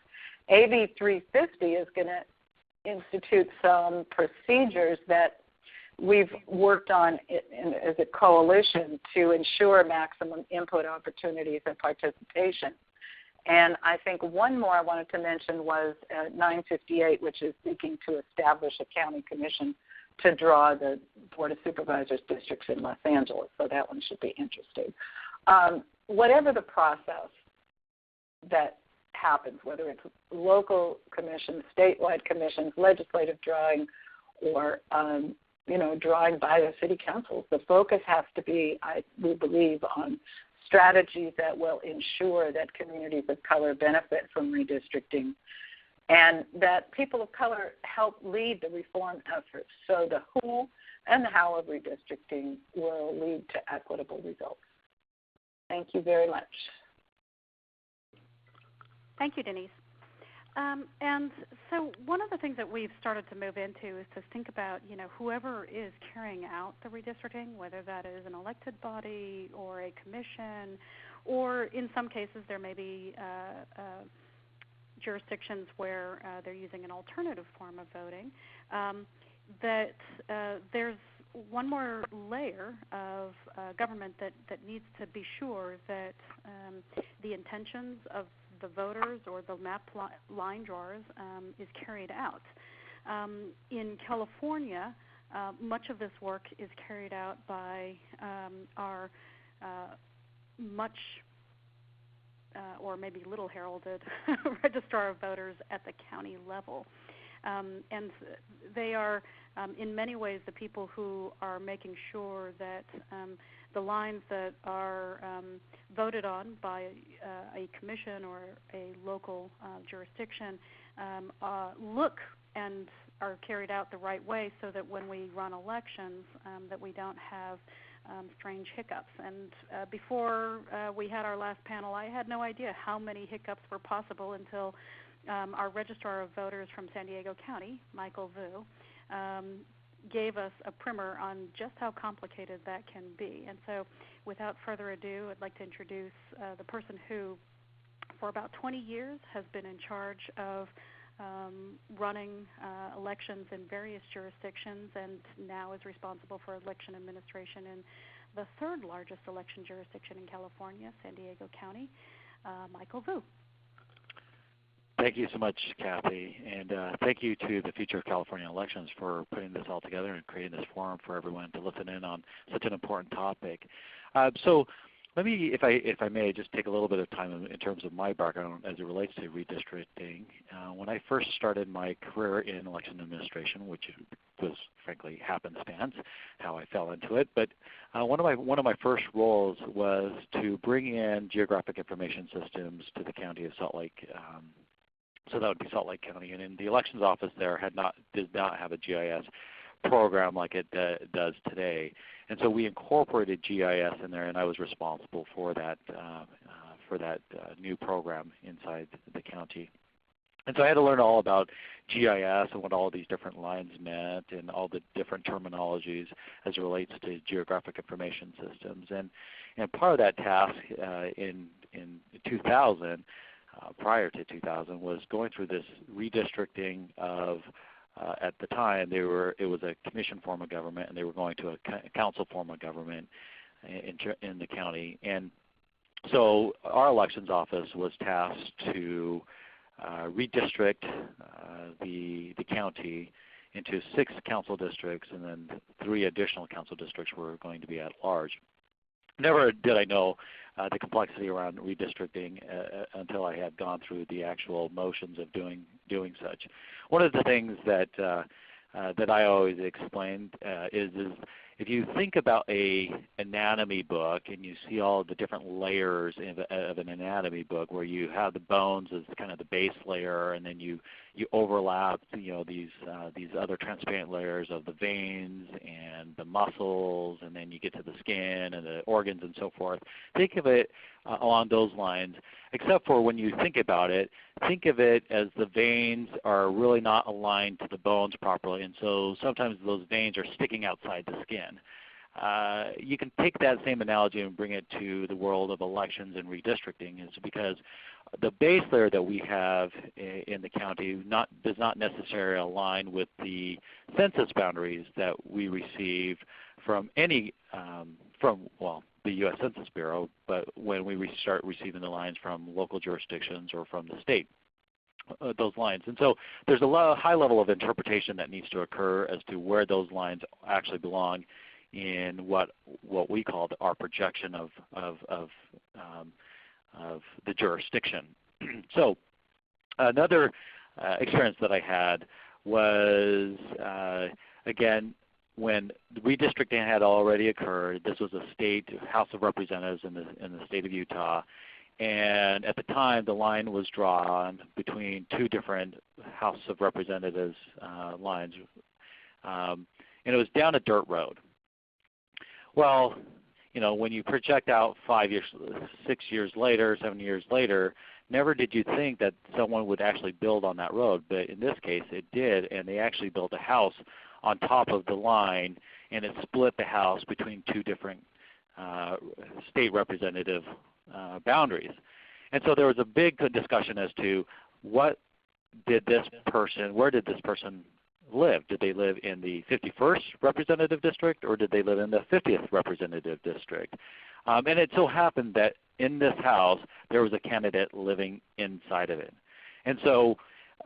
AB 350 is going to institute some procedures that we've worked on as a coalition to ensure maximum input opportunities and participation. And I think one more I wanted to mention was 958, which is seeking to establish a county commission to draw the Board of Supervisors districts in Los Angeles. So that one should be interesting. Whatever the process that happens, whether it's local commissions, statewide commissions, legislative drawing, or drawing by the city councils, the focus has to be, we believe, on strategies that will ensure that communities of color benefit from redistricting and that people of color help lead the reform efforts. So the who and the how of redistricting will lead to equitable results. Thank you very much. Thank you, Denise. And so one of the things that we've started to move into is to think about, whoever is carrying out the redistricting, whether that is an elected body or a commission, or in some cases there may be jurisdictions where they're using an alternative form of voting, that there's one more layer of government that needs to be sure that the intentions of the voters or the map line drawers is carried out. In California, much of this work is carried out by our much or maybe little heralded registrar of voters at the county level. And they are, in many ways, the people who are making sure that the lines that are voted on by a commission or a local jurisdiction look and are carried out the right way, so that when we run elections, that we don't have strange hiccups. And before we had our last panel, I had no idea how many hiccups were possible until our registrar of voters from San Diego County, Michael Vu, gave us a primer on just how complicated that can be. And so without further ado, I'd like to introduce the person who for about 20 years has been in charge of running elections in various jurisdictions, and now is responsible for election administration in the third largest election jurisdiction in California, San Diego County, Michael Vu. Thank you so much, Kathy, and thank you to the Future of California Elections for putting this all together and creating this forum for everyone to listen in on such an important topic. So let me, if I may, just take a little bit of time in terms of my background as it relates to redistricting. When I first started my career in election administration, which was frankly happenstance, how I fell into it, but one of my first roles was to bring in geographic information systems to the county of Salt Lake. So that would be Salt Lake County, and in the elections office there did not have a GIS program like it does today, and so we incorporated GIS in there, and I was responsible for that new program inside the county. And so I had to learn all about GIS and what all these different lines meant, and all the different terminologies as it relates to geographic information systems. And part of that task in 2000. Prior to 2000 was going through this redistricting of, at the time it was a commission form of government, and they were going to a council form of government in the county. And so our elections office was tasked to redistrict the county into 6 council districts, and then 3 additional council districts were going to be at large. Never did I know the complexity around redistricting until I had gone through the actual motions of doing such. One of the things that I always explained is if you think about an anatomy book and you see all the different layers of an anatomy book, where you have the bones as kind of the base layer, and then you overlap these other transparent layers of the veins and the muscles, and then you get to the skin and the organs and so forth. Think of it along those lines, except for when you think about it, think of it as the veins are really not aligned to the bones properly, and so sometimes those veins are sticking outside the skin. You can take that same analogy and bring it to the world of elections and redistricting, is because the base layer that we have in the county does not necessarily align with the census boundaries that we receive from the U.S. Census Bureau, but when we start receiving the lines from local jurisdictions or from the state, those lines. And so there's a high level of interpretation that needs to occur as to where those lines actually belong in what we call our projection of the jurisdiction. So another experience that I had was, again, when the redistricting had already occurred. This was a state House of Representatives in the state of Utah, and at the time the line was drawn between 2 different House of Representatives lines, and it was down a dirt road. Well, when you project out 5 years, 6 years later, 7 years later, never did you think that someone would actually build on that road. But in this case, it did, and they actually built a house on top of the line, and it split the house between two different state representative boundaries. And so there was a big discussion as to where did this person live? Did they live in the 51st representative district, or did they live in the 50th representative district? And it so happened that in this house there was a candidate living inside of it. And so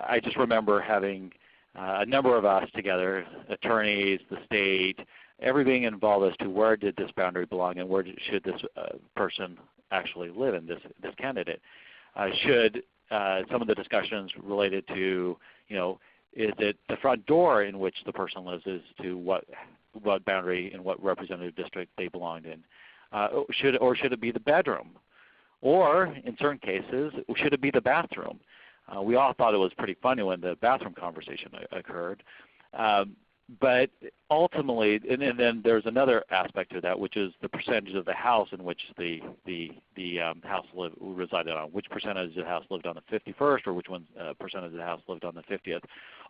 I just remember having a number of us together, attorneys, the state, everything involved as to where did this boundary belong and where should this person actually live in, this candidate. Should some of the discussions related to, is it the front door in which the person lives as to what boundary and what representative district they belonged in? Should it be the bedroom? Or in certain cases, should it be the bathroom? We all thought it was pretty funny when the bathroom conversation occurred. But ultimately, and then there's another aspect to that, which is the percentage of the house in which the house resided on. Which percentage of the house lived on the 51st, or which percentage of the house lived on the 50th?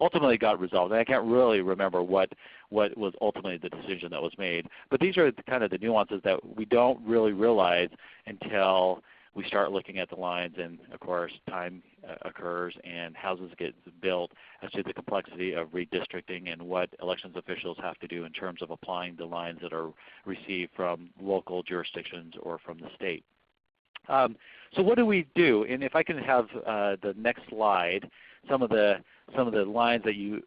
Ultimately got resolved. And I can't really remember what was ultimately the decision that was made. But these are kind of the nuances that we don't really realize until we start looking at the lines, and of course time occurs and houses get built, as to the complexity of redistricting and what elections officials have to do in terms of applying the lines that are received from local jurisdictions or from the state. So what do we do? And if I can have the next slide, some of the lines that you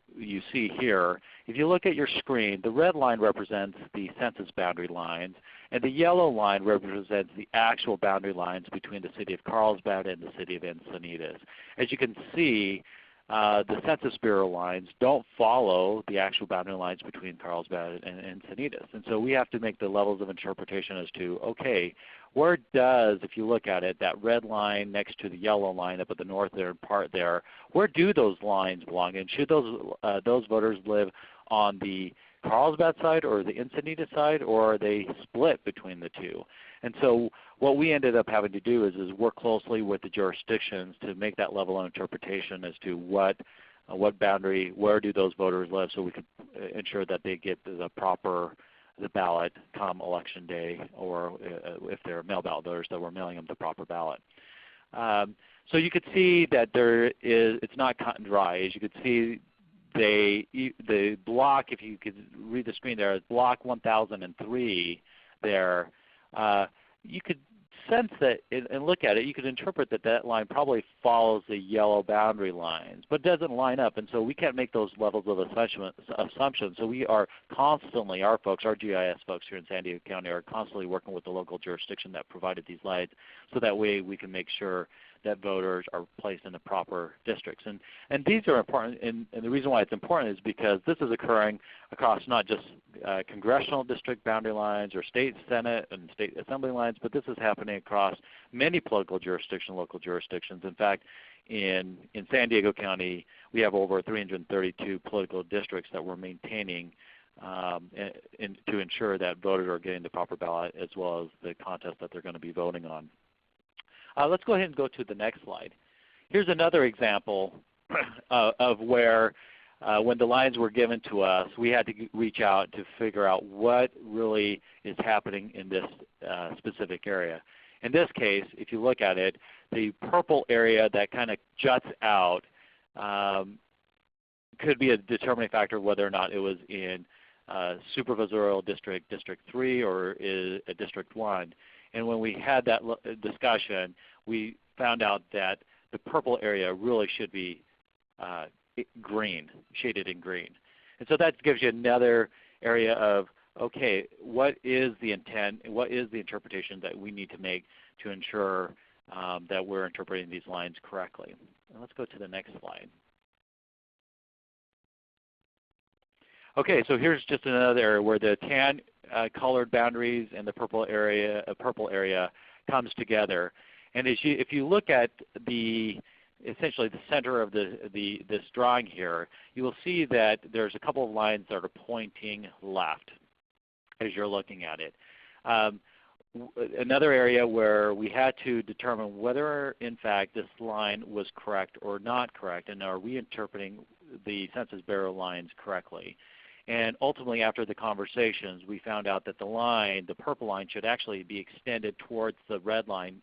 see here. If you look at your screen, the red line represents the census boundary lines, and the yellow line represents the actual boundary lines between the city of Carlsbad and the city of Encinitas. As you can see, the Census Bureau lines don't follow the actual boundary lines between Carlsbad and Encinitas. And so we have to make the levels of interpretation as to, okay, where does, if you look at it, that red line next to the yellow line up at the northern part there, where do those lines belong? And should those voters live on the Carlsbad side or the Encinitas side, or are they split between the two? And so what we ended up having to do is work closely with the jurisdictions to make that level of interpretation as to what boundary, where do those voters live, so we could ensure that they get the ballot come election day, or if they're mail ballot voters, that we're mailing them the proper ballot. So you could see that it's not cut and dry. As you could see, the block, if you could read the screen there, block 1003 there, you could sense that and look at it, you could interpret that line probably follows the yellow boundary lines, but doesn't line up, and so we can't make those levels of assumptions. So we are constantly, our GIS folks here in San Diego County are constantly working with the local jurisdiction that provided these lines, so that way we can make sure that voters are placed in the proper districts. And these are important, and the reason why it's important is because this is occurring across not just congressional district boundary lines or state senate and state assembly lines, but this is happening across many political jurisdictions, local jurisdictions. In fact, in San Diego County, we have over 332 political districts that we're maintaining to ensure that voters are getting the proper ballot, as well as the contest that they're going to be voting on. Let's go ahead and go to the next slide. Here's another example of where when the lines were given to us, we had to reach out to figure out what really is happening in this specific area. In this case, if you look at it, the purple area that kind of juts out could be a determining factor of whether or not it was in supervisorial district, District 3, or District 1. And when we had that discussion, we found out that the purple area really should be green, shaded in green. And so that gives you another area of, okay, what is the intent, and what is the interpretation that we need to make to ensure that we're interpreting these lines correctly. And let's go to the next slide. Okay, so here's just another area where the tan colored boundaries and the purple area comes together. And if you look at essentially the center of this drawing here, you will see that there's a couple of lines that are pointing left as you're looking at it. another area where we had to determine whether in fact this line was correct or not correct, and are we interpreting the Census Bureau lines correctly. And ultimately, after the conversations, we found out that the line, the purple line, should actually be extended towards the red line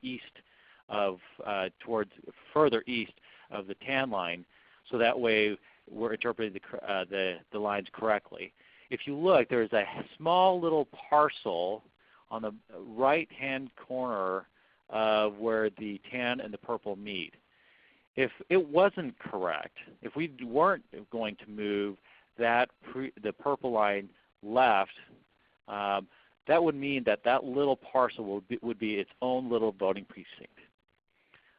towards further east of the tan line, so that way we're interpreting the lines correctly. If you look, there's a small little parcel on the right-hand corner of where the tan and the purple meet. If it wasn't correct, if we weren't going to move the purple line left, that would mean that that little parcel would be its own little voting precinct.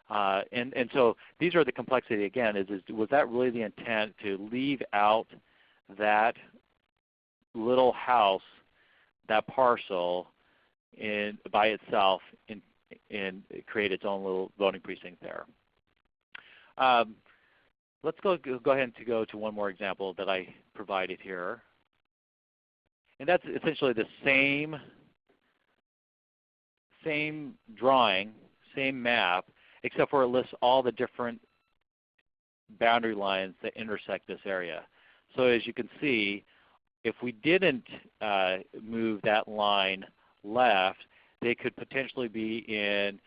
And so these are the complexity again, was that really the intent to leave out that little house, that parcel by itself and create its own little voting precinct there? Let's go ahead and go to one more example that I provided here. And that's essentially the same drawing, same map, except for it lists all the different boundary lines that intersect this area. So as you can see, if we didn't move that line left, they could potentially be in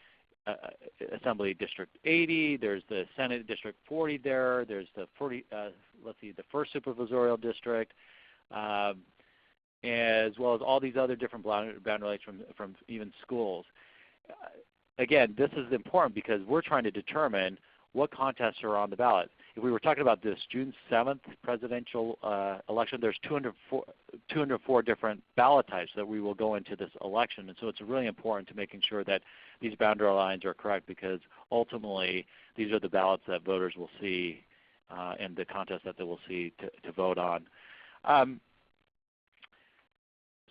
Assembly District 80. There's the Senate District 40 there. There's the the first supervisorial district, as well as all these other different boundary lines from even schools. Again, this is important because we're trying to determine what contests are on the ballot. If we were talking about this June 7th presidential election, there's 204 different ballot types that we will go into this election. And so it's really important to making sure that these boundary lines are correct, because ultimately these are the ballots that voters will see and the contests that they will see to vote on.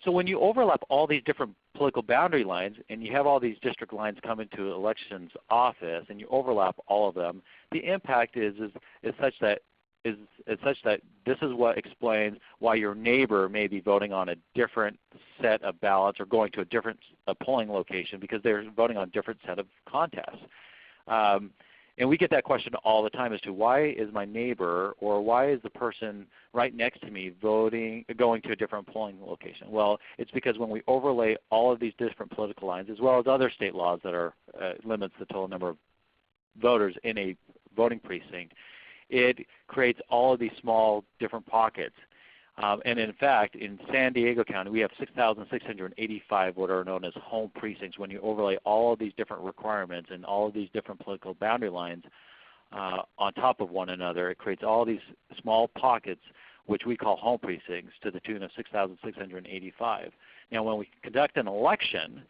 So when you overlap all these different political boundary lines and you have all these district lines come into elections office and you overlap all of them, the impact is such that this is what explains why your neighbor may be voting on a different set of ballots or going to a different polling location because they're voting on a different set of contests. And we get that question all the time as to why is my neighbor or why is the person right next to me going to a different polling location? Well, it's because when we overlay all of these different political lines, as well as other state laws that are limits the total number of voters in a voting precinct, it creates all of these small different pockets. And in fact, in San Diego County, we have 6,685 what are known as home precincts. When you overlay all of these different requirements and all of these different political boundary lines on top of one another, it creates all these small pockets, which we call home precincts, to the tune of 6,685. Now, when we conduct an election,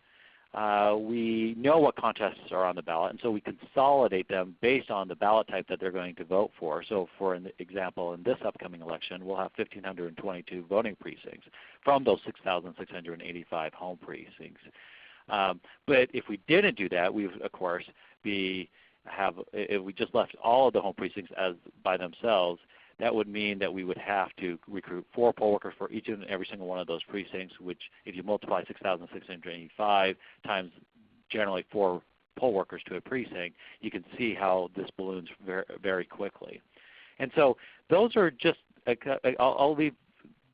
we know what contests are on the ballot, and so we consolidate them based on the ballot type that they're going to vote for. So for an example, in this upcoming election, we'll have 1,522 voting precincts from those 6,685 home precincts. But if we didn't do that, we would, of course, if we just left all of the home precincts as by themselves, that would mean that we would have to recruit 4 poll workers for each and every single one of those precincts, which if you multiply 6,685 times generally 4 poll workers to a precinct, you can see how this balloons very, very quickly. And so those are just, I'll leave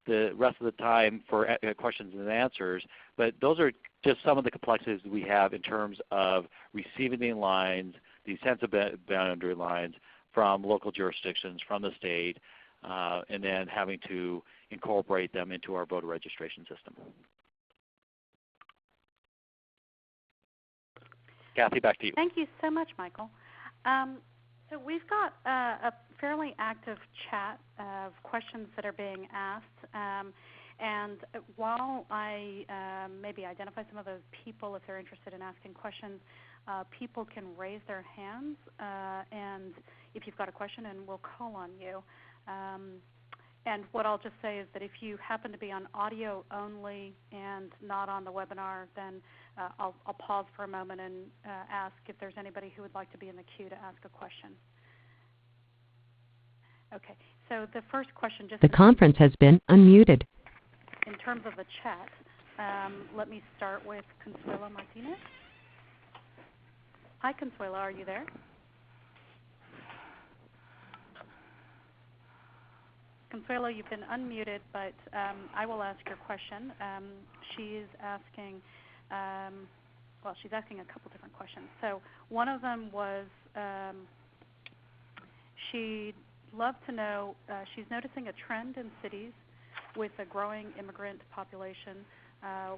the rest of the time for questions and answers, but those are just some of the complexities we have in terms of receiving the lines, these census boundary lines, from local jurisdictions, from the state, and then having to incorporate them into our voter registration system. Kathy, back to you. Thank you so much, Michael. So we've got a fairly active chat of questions that are being asked. And while I maybe identify some of those people, if they're interested in asking questions, people can raise their hands, and if you've got a question, and we'll call on you. And what I'll just say is that if you happen to be on audio only and not on the webinar, then I'll pause for a moment and ask if there's anybody who would like to be in the queue to ask a question. Okay, so the first question just... The conference has been unmuted. In terms of the chat, Let me start with Consuelo Martinez. Hi, Consuelo, are you there? Consuelo, you've been unmuted, but I will ask your question. She's asking, she's asking a couple different questions. So one of them was she'd love to know, she's noticing a trend in cities with a growing immigrant population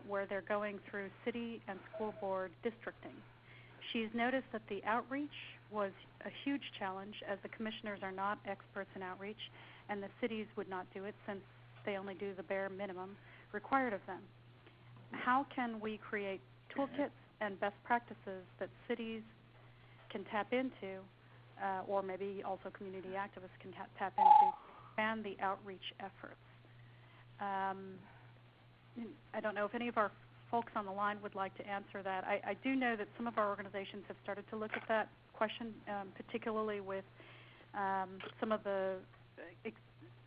where they're going through city and school board districting. She's noticed that the outreach was a huge challenge as the commissioners are not experts in outreach and the cities would not do it since they only do the bare minimum required of them. How can we create toolkits and best practices that cities can tap into, or maybe also community activists can tap into, to expand the outreach efforts? I don't know if any of our folks on the line would like to answer that. I do know that some of our organizations have started to look at that question, particularly with some of the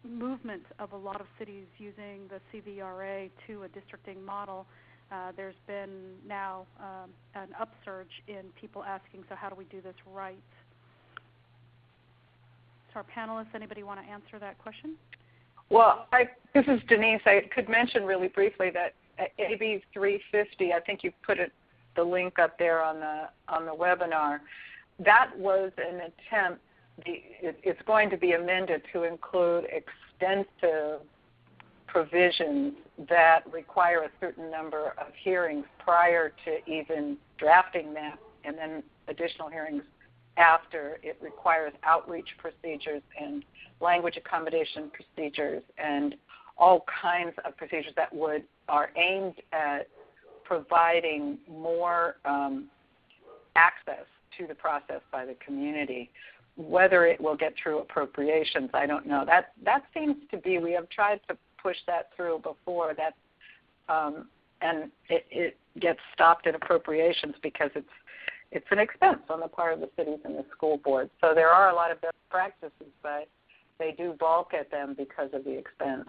movement of a lot of cities using the CVRA to a districting model. There's been now an upsurge in people asking, so how do we do this right? So our panelists, anybody want to answer that question? Well, this is Denise. I could mention really briefly that AB 350, I think you put the link up there on the webinar. That was an attempt. It's going to be amended to include extensive provisions that require a certain number of hearings prior to even drafting that, and then additional hearings after. It requires outreach procedures and language accommodation procedures and all kinds of procedures that are aimed at providing more access to the process by the community. Whether it will get through appropriations, I don't know. That seems to be, we have tried to push that through before, and it gets stopped at appropriations because it's an expense on the part of the cities and the school boards. So there are a lot of best practices, but they do balk at them because of the expense.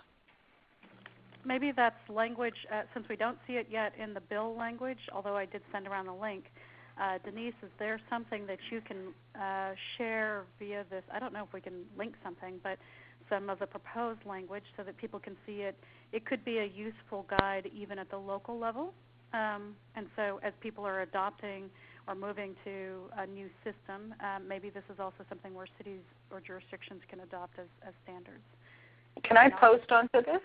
Maybe that's language, since we don't see it yet in the bill language, although I did send around the link. Denise, is there something that you can share via this? I don't know if we can link something, but some of the proposed language so that people can see it. It could be a useful guide even at the local level. And so as people are adopting or moving to a new system, maybe this is also something where cities or jurisdictions can adopt as standards. Can I post onto this?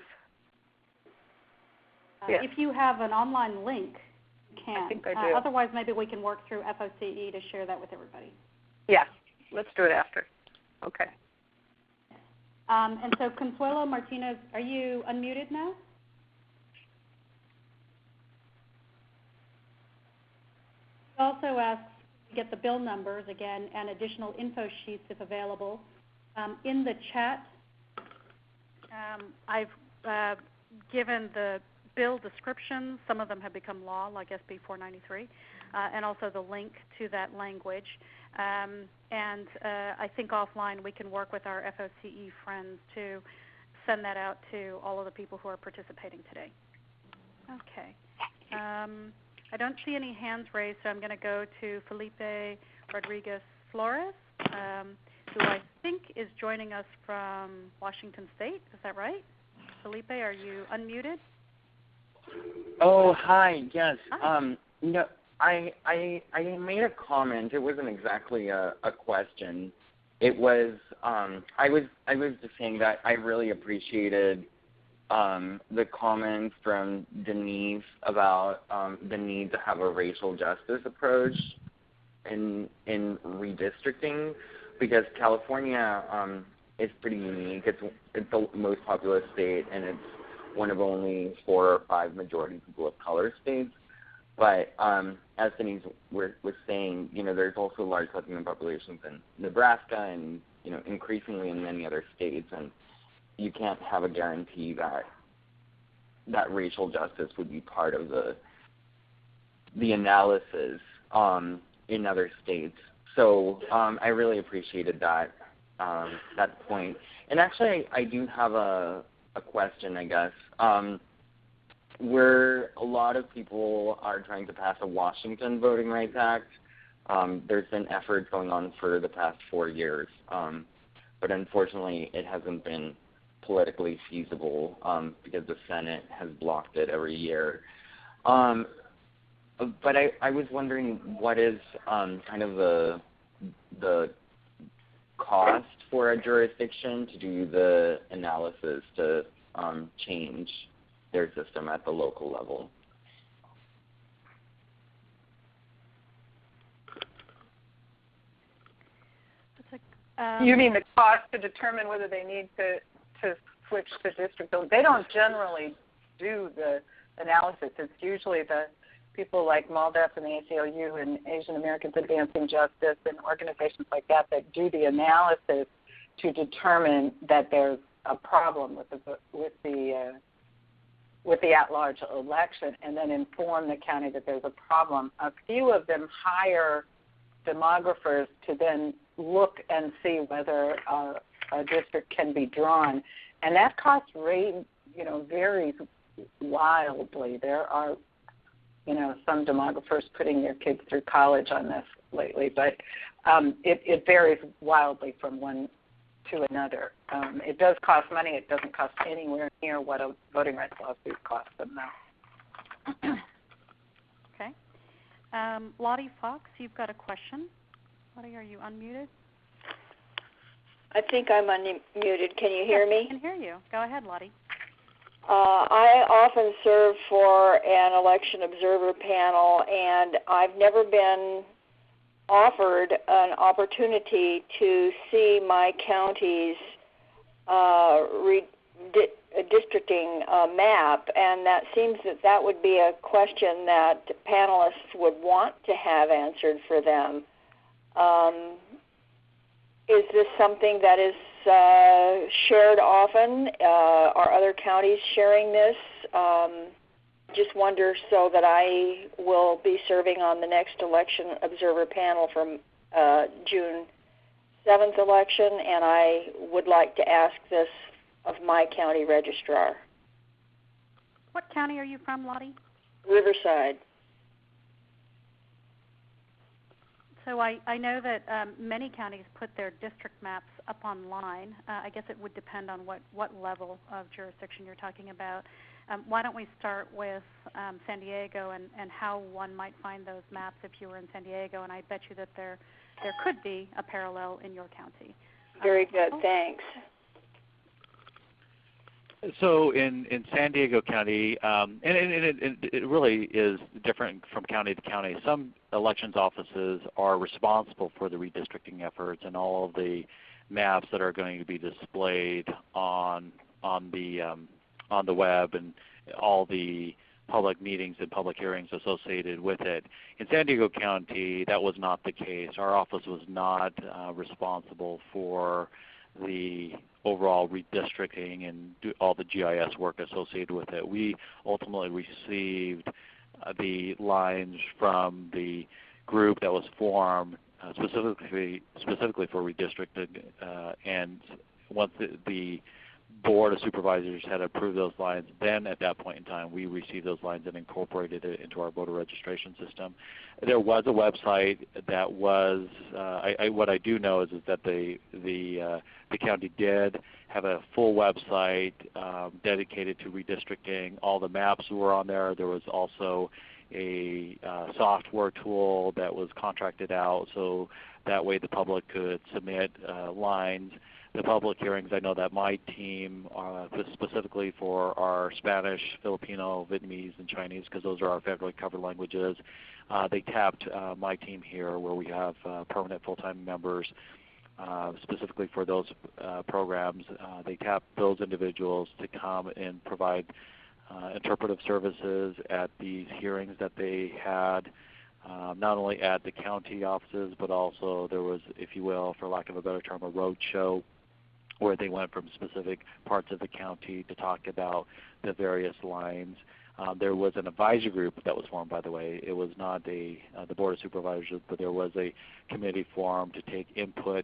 Yes. If you have an online link, you can. I think I do. Otherwise, maybe we can work through FOCE to share that with everybody. Yeah, let's do it after. Okay. And so, Consuelo Martinez, are you unmuted now? He also asks to get the bill numbers again and additional info sheets if available. In the chat, I've given the bill descriptions. Some of them have become law, like SB 493, and also the link to that language. And I think offline we can work with our FOCE friends to send that out to all of the people who are participating today. Okay. I don't see any hands raised, so I'm going to go to Felipe Rodriguez Flores, who I think is joining us from Washington State. Is that right? Felipe, are you unmuted? Oh, hi. Yes. Hi. No, I made a comment. It wasn't exactly a question. It was I was just saying that I really appreciated the comments from Denise about the need to have a racial justice approach in redistricting, because California is pretty unique. It's the most populous state, and it's one of only 4 or 5 majority people of color states. But as Denise was saying, there's also large Latino populations in Nebraska and, increasingly in many other states, and you can't have a guarantee that racial justice would be part of the analysis in other states. So I really appreciated that point. And actually, I do have a question, I guess. where a lot of people are trying to pass a Washington Voting Rights Act. There's been efforts going on for the past 4 years, but unfortunately it hasn't been politically feasible because the Senate has blocked it every year. But I was wondering, what is kind of the cost for a jurisdiction to do the analysis to change their system at the local level? You mean the cost to determine whether they need to switch to district building? They don't generally do the analysis. It's usually the people like MALDEF and the ACLU and Asian Americans Advancing Justice and organizations like that that do the analysis to determine that there's a problem with the at-large election, and then inform the county that there's a problem. A few of them hire demographers to then look and see whether a district can be drawn, and that cost rate, varies wildly. There are, some demographers putting their kids through college on this lately, but it varies wildly from one to another. It does cost money. It doesn't cost anywhere near what a voting rights lawsuit costs them now. Okay. Lottie Fox, you've got a question. Lottie, are you unmuted? I think I'm unmuted. Can you hear me? I can hear you. Go ahead, Lottie. I often serve for an election observer panel, and I've never been offered an opportunity to see my county's districting map, and that seems that would be a question that panelists would want to have answered for them. Is this something that is shared often? Are other counties sharing this? Just wonder, so that I will be serving on the next election observer panel from June 7th election, and I would like to ask this of my county registrar. What county are you from, Lottie? Riverside. So I know that many counties put their district maps up online. I guess it would depend on what level of jurisdiction you're talking about. Why don't we start with San Diego and how one might find those maps if you were in San Diego, and I bet you that there could be a parallel in your county. Very good, thanks. So in San Diego County, and it really is different from county to county. Some elections offices are responsible for the redistricting efforts and all of the maps that are going to be displayed on the web and all the public meetings and public hearings associated with it. In San Diego County, that was not the case. Our office was not responsible for the overall redistricting and all the GIS work associated with it. We ultimately received the lines from the group that was formed specifically for redistricting, and once the Board of Supervisors had approved those lines, then at that point in time we received those lines and incorporated it into our voter registration system. There was a website that was, what I do know is that the county did have a full website dedicated to redistricting. All the maps were on there. There was also a software tool that was contracted out so that way the public could submit lines. The public hearings, I know that my team, specifically for our Spanish, Filipino, Vietnamese, and Chinese, because those are our federally covered languages, they tapped my team here where we have permanent full-time members specifically for those programs. They tapped those individuals to come and provide interpretive services at these hearings that they had. Not only at the county offices, but also there was, if you will, for lack of a better term, a road show where they went from specific parts of the county to talk about the various lines. There was an advisory group that was formed, by the way. It was not the Board of Supervisors, but there was a committee formed to take input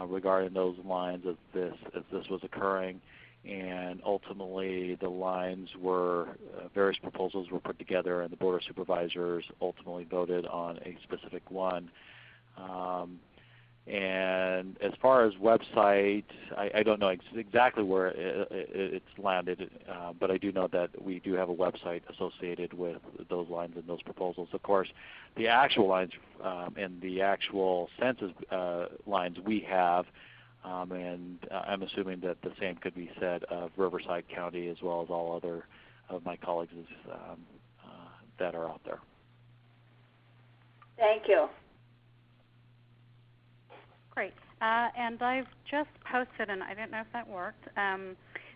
regarding those lines as this was occurring. and ultimately the lines were, various proposals were put together, and the Board of Supervisors ultimately voted on a specific one. And as far as website, I don't know exactly where it's landed, but I do know that we do have a website associated with those lines and those proposals. Of course, the actual lines and the actual census lines we have, and I'm assuming that the same could be said of Riverside County as well as all other of my colleagues that are out there. Thank you. Great. And I've just posted, and I didn't know if that worked,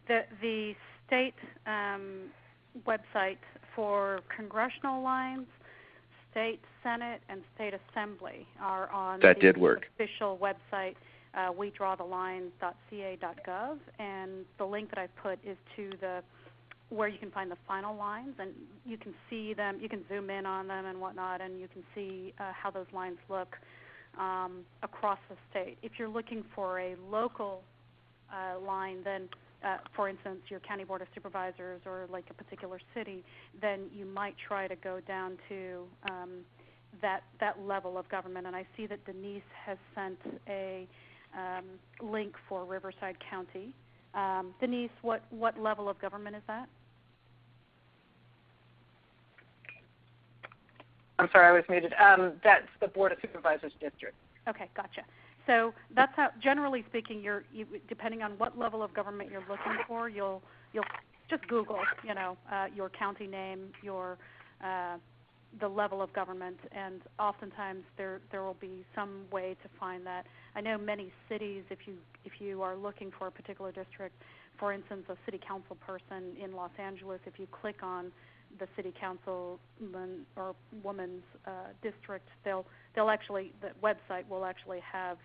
the state website for congressional lines, state Senate, and state Assembly are on that the did work. official website, wedrawtheline.ca.gov, and the link that I put is to where you can find the final lines, and you can see them, you can zoom in on them and whatnot, and you can see how those lines look across the state. If you're looking for a local line, then for instance, your county board of supervisors or like a particular city, then you might try to go down to that level of government. And I see that Denise has sent a link for Riverside County. Denise, what level of government is that? I'm sorry, I was muted. That's the Board of Supervisors district. Okay, gotcha. So that's how, generally speaking, you depending on what level of government you're looking for, you'll just Google, your county name, the level of government, and oftentimes there will be some way to find that. I know many cities, if you are looking for a particular district, for instance, a city council person in Los Angeles, if you click on the city councilman or woman's district, the website will actually have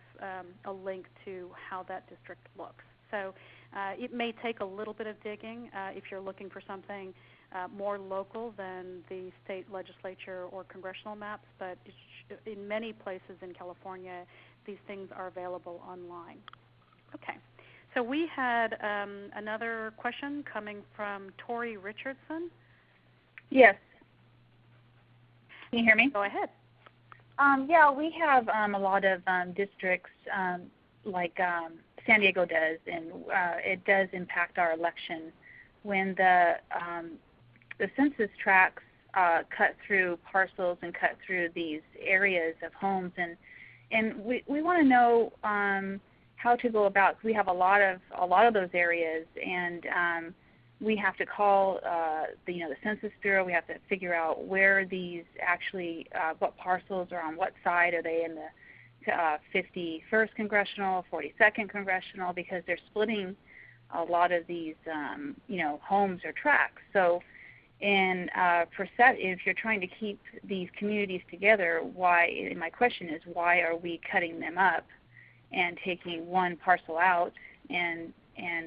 a link to how that district looks. So it may take a little bit of digging if you're looking for something more local than the state legislature or congressional maps, but in many places in California, these things are available online. Okay. So we had another question coming from Tori Richardson. Yes. Can you hear me? Go ahead. Yeah, we have a lot of districts like San Diego does, and it does impact our election. When the census tracts cut through parcels and cut through these areas of homes, and we want to know how to go about. We have a lot of those areas, and we have to call the Census Bureau. We have to figure out where these actually, what parcels are on what side. Are they in the 51st Congressional, 42nd Congressional? Because they're splitting a lot of these, homes or tracts. So, and if you're trying to keep these communities together, my question is, why are we cutting them up and taking one parcel out and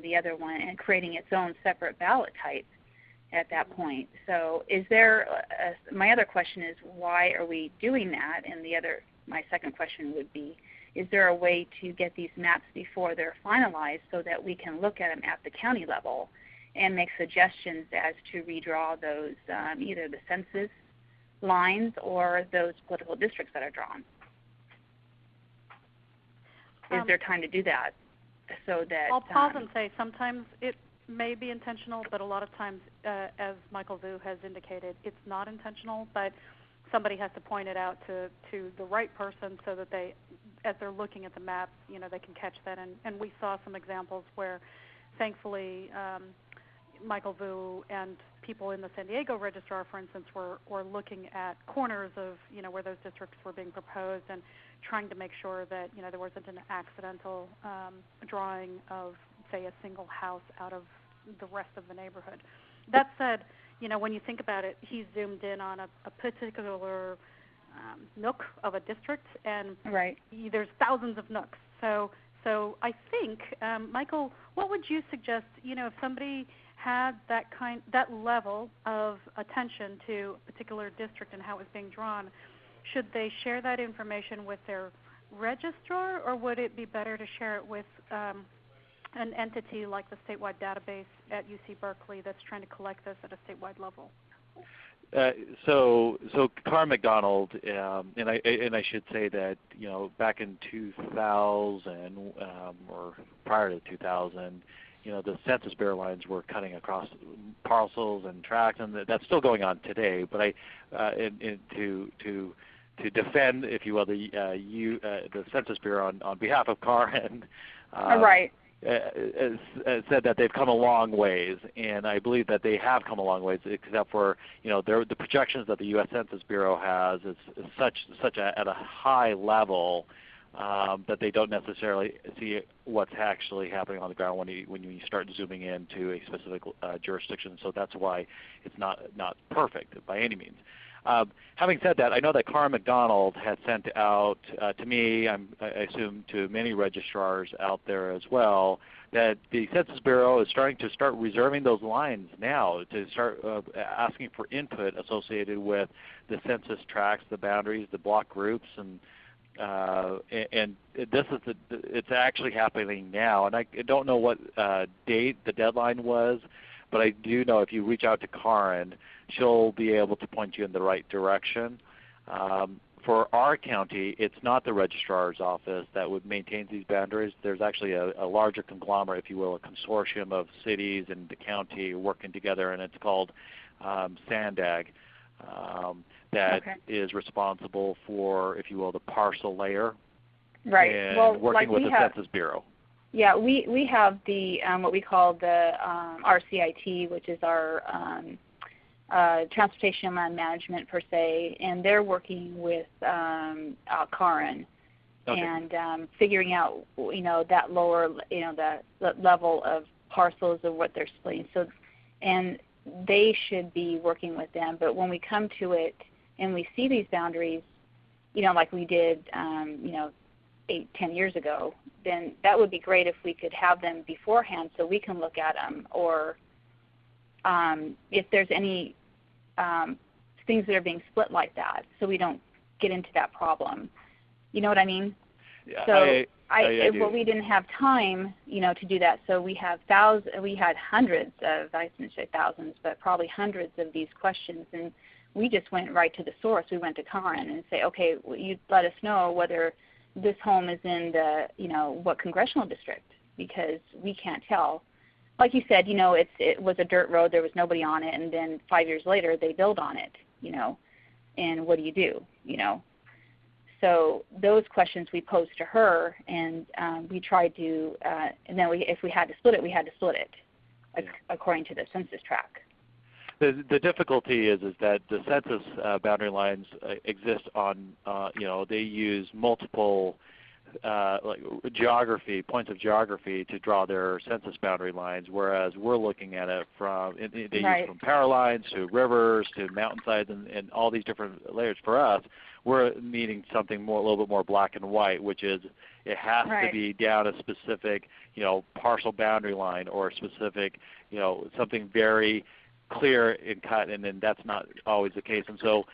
the other one and creating its own separate ballot type at that point? So is there, my other question is, why are we doing that? And my second question would be, is there a way to get these maps before they're finalized so that we can look at them at the county level and make suggestions as to redraw those, either the census lines or those political districts that are drawn? Is there time to do that? So that I'll pause and say sometimes it may be intentional, but a lot of times, as Michael Vu has indicated, it's not intentional, but somebody has to point it out to the right person so that they, as they're looking at the map, they can catch that. And we saw some examples where, thankfully, Michael Vu and people in the San Diego registrar, for instance, were looking at corners of, where those districts were being proposed and trying to make sure that, there wasn't an accidental drawing of, say, a single house out of the rest of the neighborhood. That said, when you think about it, he zoomed in on a particular nook of a district, and right. There's thousands of nooks. So I think, Michael, what would you suggest, if somebody had that level of attention to a particular district and how it was being drawn, should they share that information with their registrar, or would it be better to share it with an entity like the statewide database at UC Berkeley that's trying to collect this at a statewide level? So Carr McDonald, and I should say that back in 2000 or prior to 2000, the Census Bureau lines were cutting across parcels and tracts, and that's still going on today. But to defend, if you will, the Census Bureau on behalf of Carr and right. Said that they've come a long ways, and I believe that they have come a long ways, except for the projections that the U.S. Census Bureau has is such at a high level that they don't necessarily see what's actually happening on the ground when you start zooming into a specific jurisdiction. So that's why it's not perfect by any means. Having said that, I know that Carr McDonald has sent out to me, I assume to many registrars out there as well, that the Census Bureau is starting to reserving those lines now, to start asking for input associated with the census tracts, the boundaries, the block groups, and this is it's actually happening now. And I don't know what date the deadline was, but I do know if you reach out to Karen, she'll be able to point you in the right direction. For our county, it's not the registrar's office that would maintain these boundaries. There's actually a larger conglomerate, if you will, a consortium of cities and the county working together, and it's called SANDAG, that is responsible for, if you will, the parcel layer, right? And working with the Census Bureau. Yeah, we have the what we call the RCIT, which is our Transportation and Land Management per se, and they're working with Karen and figuring out that lower the level of parcels of what they're splitting. So, and they should be working with them. But when we come to it and we see these boundaries, like we did 8-10 years ago, then that would be great if we could have them beforehand so we can look at them, or if there's any things that are being split like that, so we don't get into that problem. You know what I mean? Yeah, so I do. Well, we didn't have time, to do that. So we had hundreds of, I shouldn't say thousands, but probably hundreds of these questions, and we just went right to the source. We went to Karen and say, okay, well, you let us know whether this home is in the, what congressional district, because we can't tell. Like you said, it was a dirt road, there was nobody on it, and then 5 years later they build on it, and what do you do, So those questions we posed to her, and we tried to, and then if we had to split it, we had to split it according to the census tract. The difficulty is that the census boundary lines exist on, they use multiple points of geography to draw their census boundary lines, whereas we're looking at it from, use from power lines to rivers to mountainsides and all these different layers. For us, we're needing something a little bit more black and white, which is it has to be down a specific, parcel boundary line, or a specific, something very clear and cut, and then that's not always the case. And so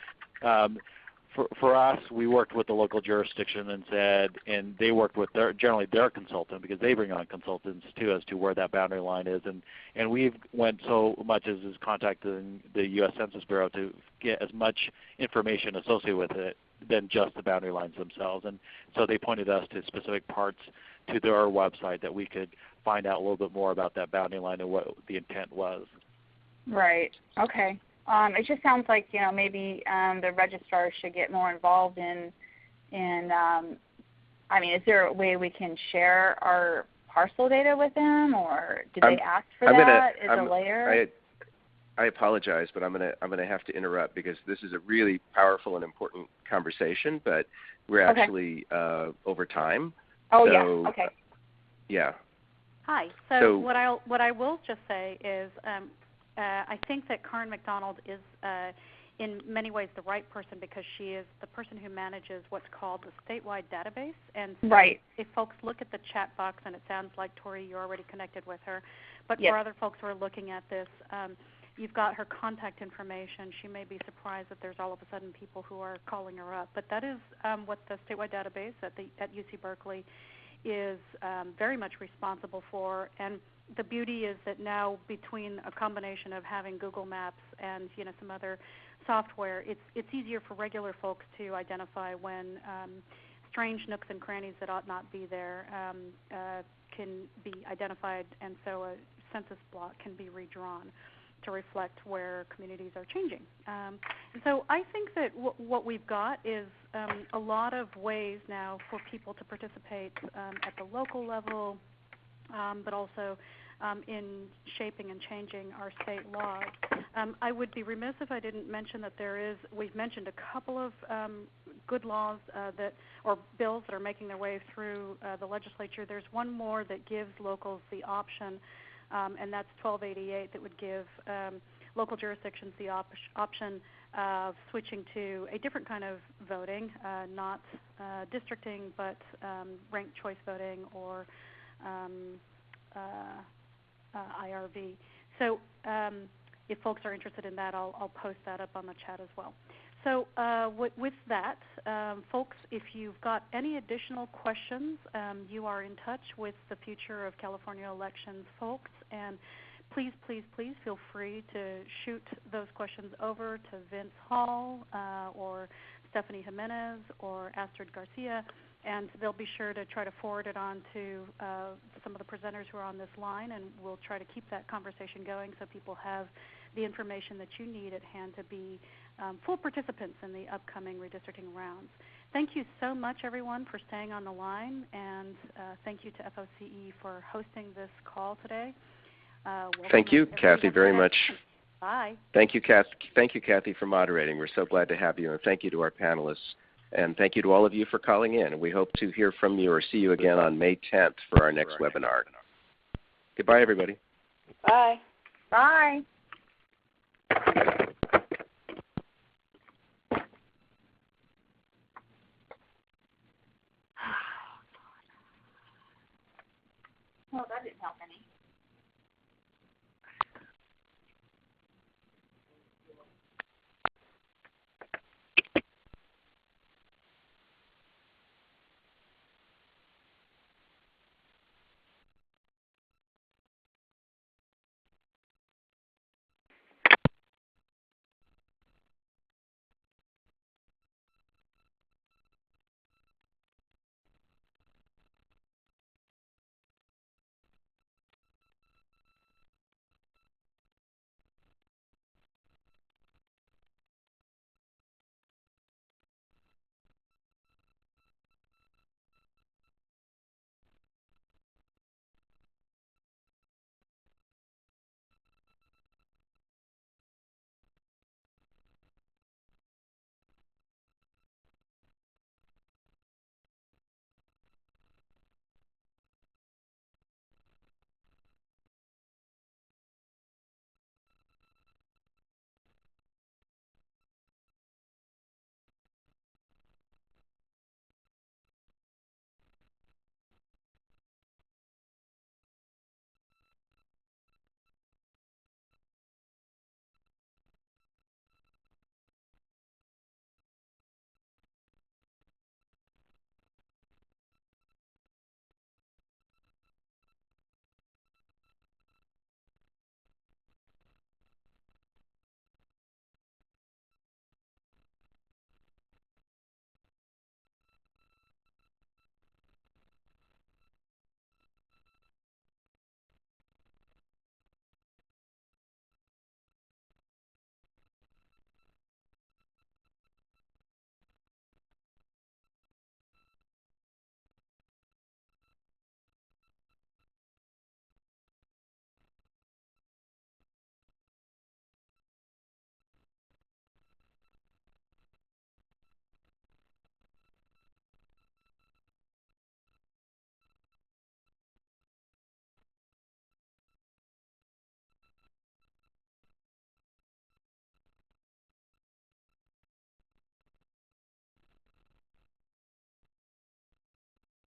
for us, we worked with the local jurisdiction and they worked with generally their consultant, because they bring on consultants too as to where that boundary line is. And we've went so much as is contacting the U.S. Census Bureau to get as much information associated with it than just the boundary lines themselves. And so they pointed us to specific parts to their website that we could find out a little bit more about that boundary line and what the intent was. Right. Okay. It just sounds like maybe the registrar should get more involved in. I mean, is there a way we can share our parcel data with them, or do they ask for that as a layer? I apologize, but I'm gonna have to interrupt, because this is a really powerful and important conversation, but we're actually over time. Oh, so, yeah. Okay. Yeah. Hi. So what I will just say is, I think that Karen McDonald is in many ways the right person, because she is the person who manages what's called the statewide database. And so if folks look at the chat box, and it sounds like, Tori, you're already connected with her, but for other folks who are looking at this, you've got her contact information. She may be surprised that there's all of a sudden people who are calling her up. But that is what the statewide database at UC Berkeley is very much responsible for. And the beauty is that now, between a combination of having Google Maps and some other software, it's easier for regular folks to identify when strange nooks and crannies that ought not be there can be identified, and so a census block can be redrawn to reflect where communities are changing. And so I think that what we've got is a lot of ways now for people to participate at the local level, but also in shaping and changing our state laws. I would be remiss if I didn't mention that we've mentioned a couple of good laws or bills that are making their way through the legislature. There's one more that gives locals the option, and that's 1288, that would give local jurisdictions the option of switching to a different kind of voting, not districting, but ranked choice voting or IRV. So if folks are interested in that, I'll post that up on the chat as well. So with that, folks, if you've got any additional questions, you are in touch with the Future of California Elections folks, and please, please, please feel free to shoot those questions over to Vince Hall or Stephanie Jimenez or Astrid Garcia, and they'll be sure to try to forward it on to some of the presenters who are on this line, and we'll try to keep that conversation going so people have the information that you need at hand to be full participants in the upcoming redistricting rounds. Thank you so much, everyone, for staying on the line, and thank you to FOCE for hosting this call today. Thank you, Kathy, very much. Bye. Thank you, Kathy, for moderating. We're so glad to have you, and thank you to our panelists. And thank you to all of you for calling in. We hope to hear from you or see you again on May 10th for our next webinar. Goodbye, everybody. Bye. Bye. Well, that didn't help any.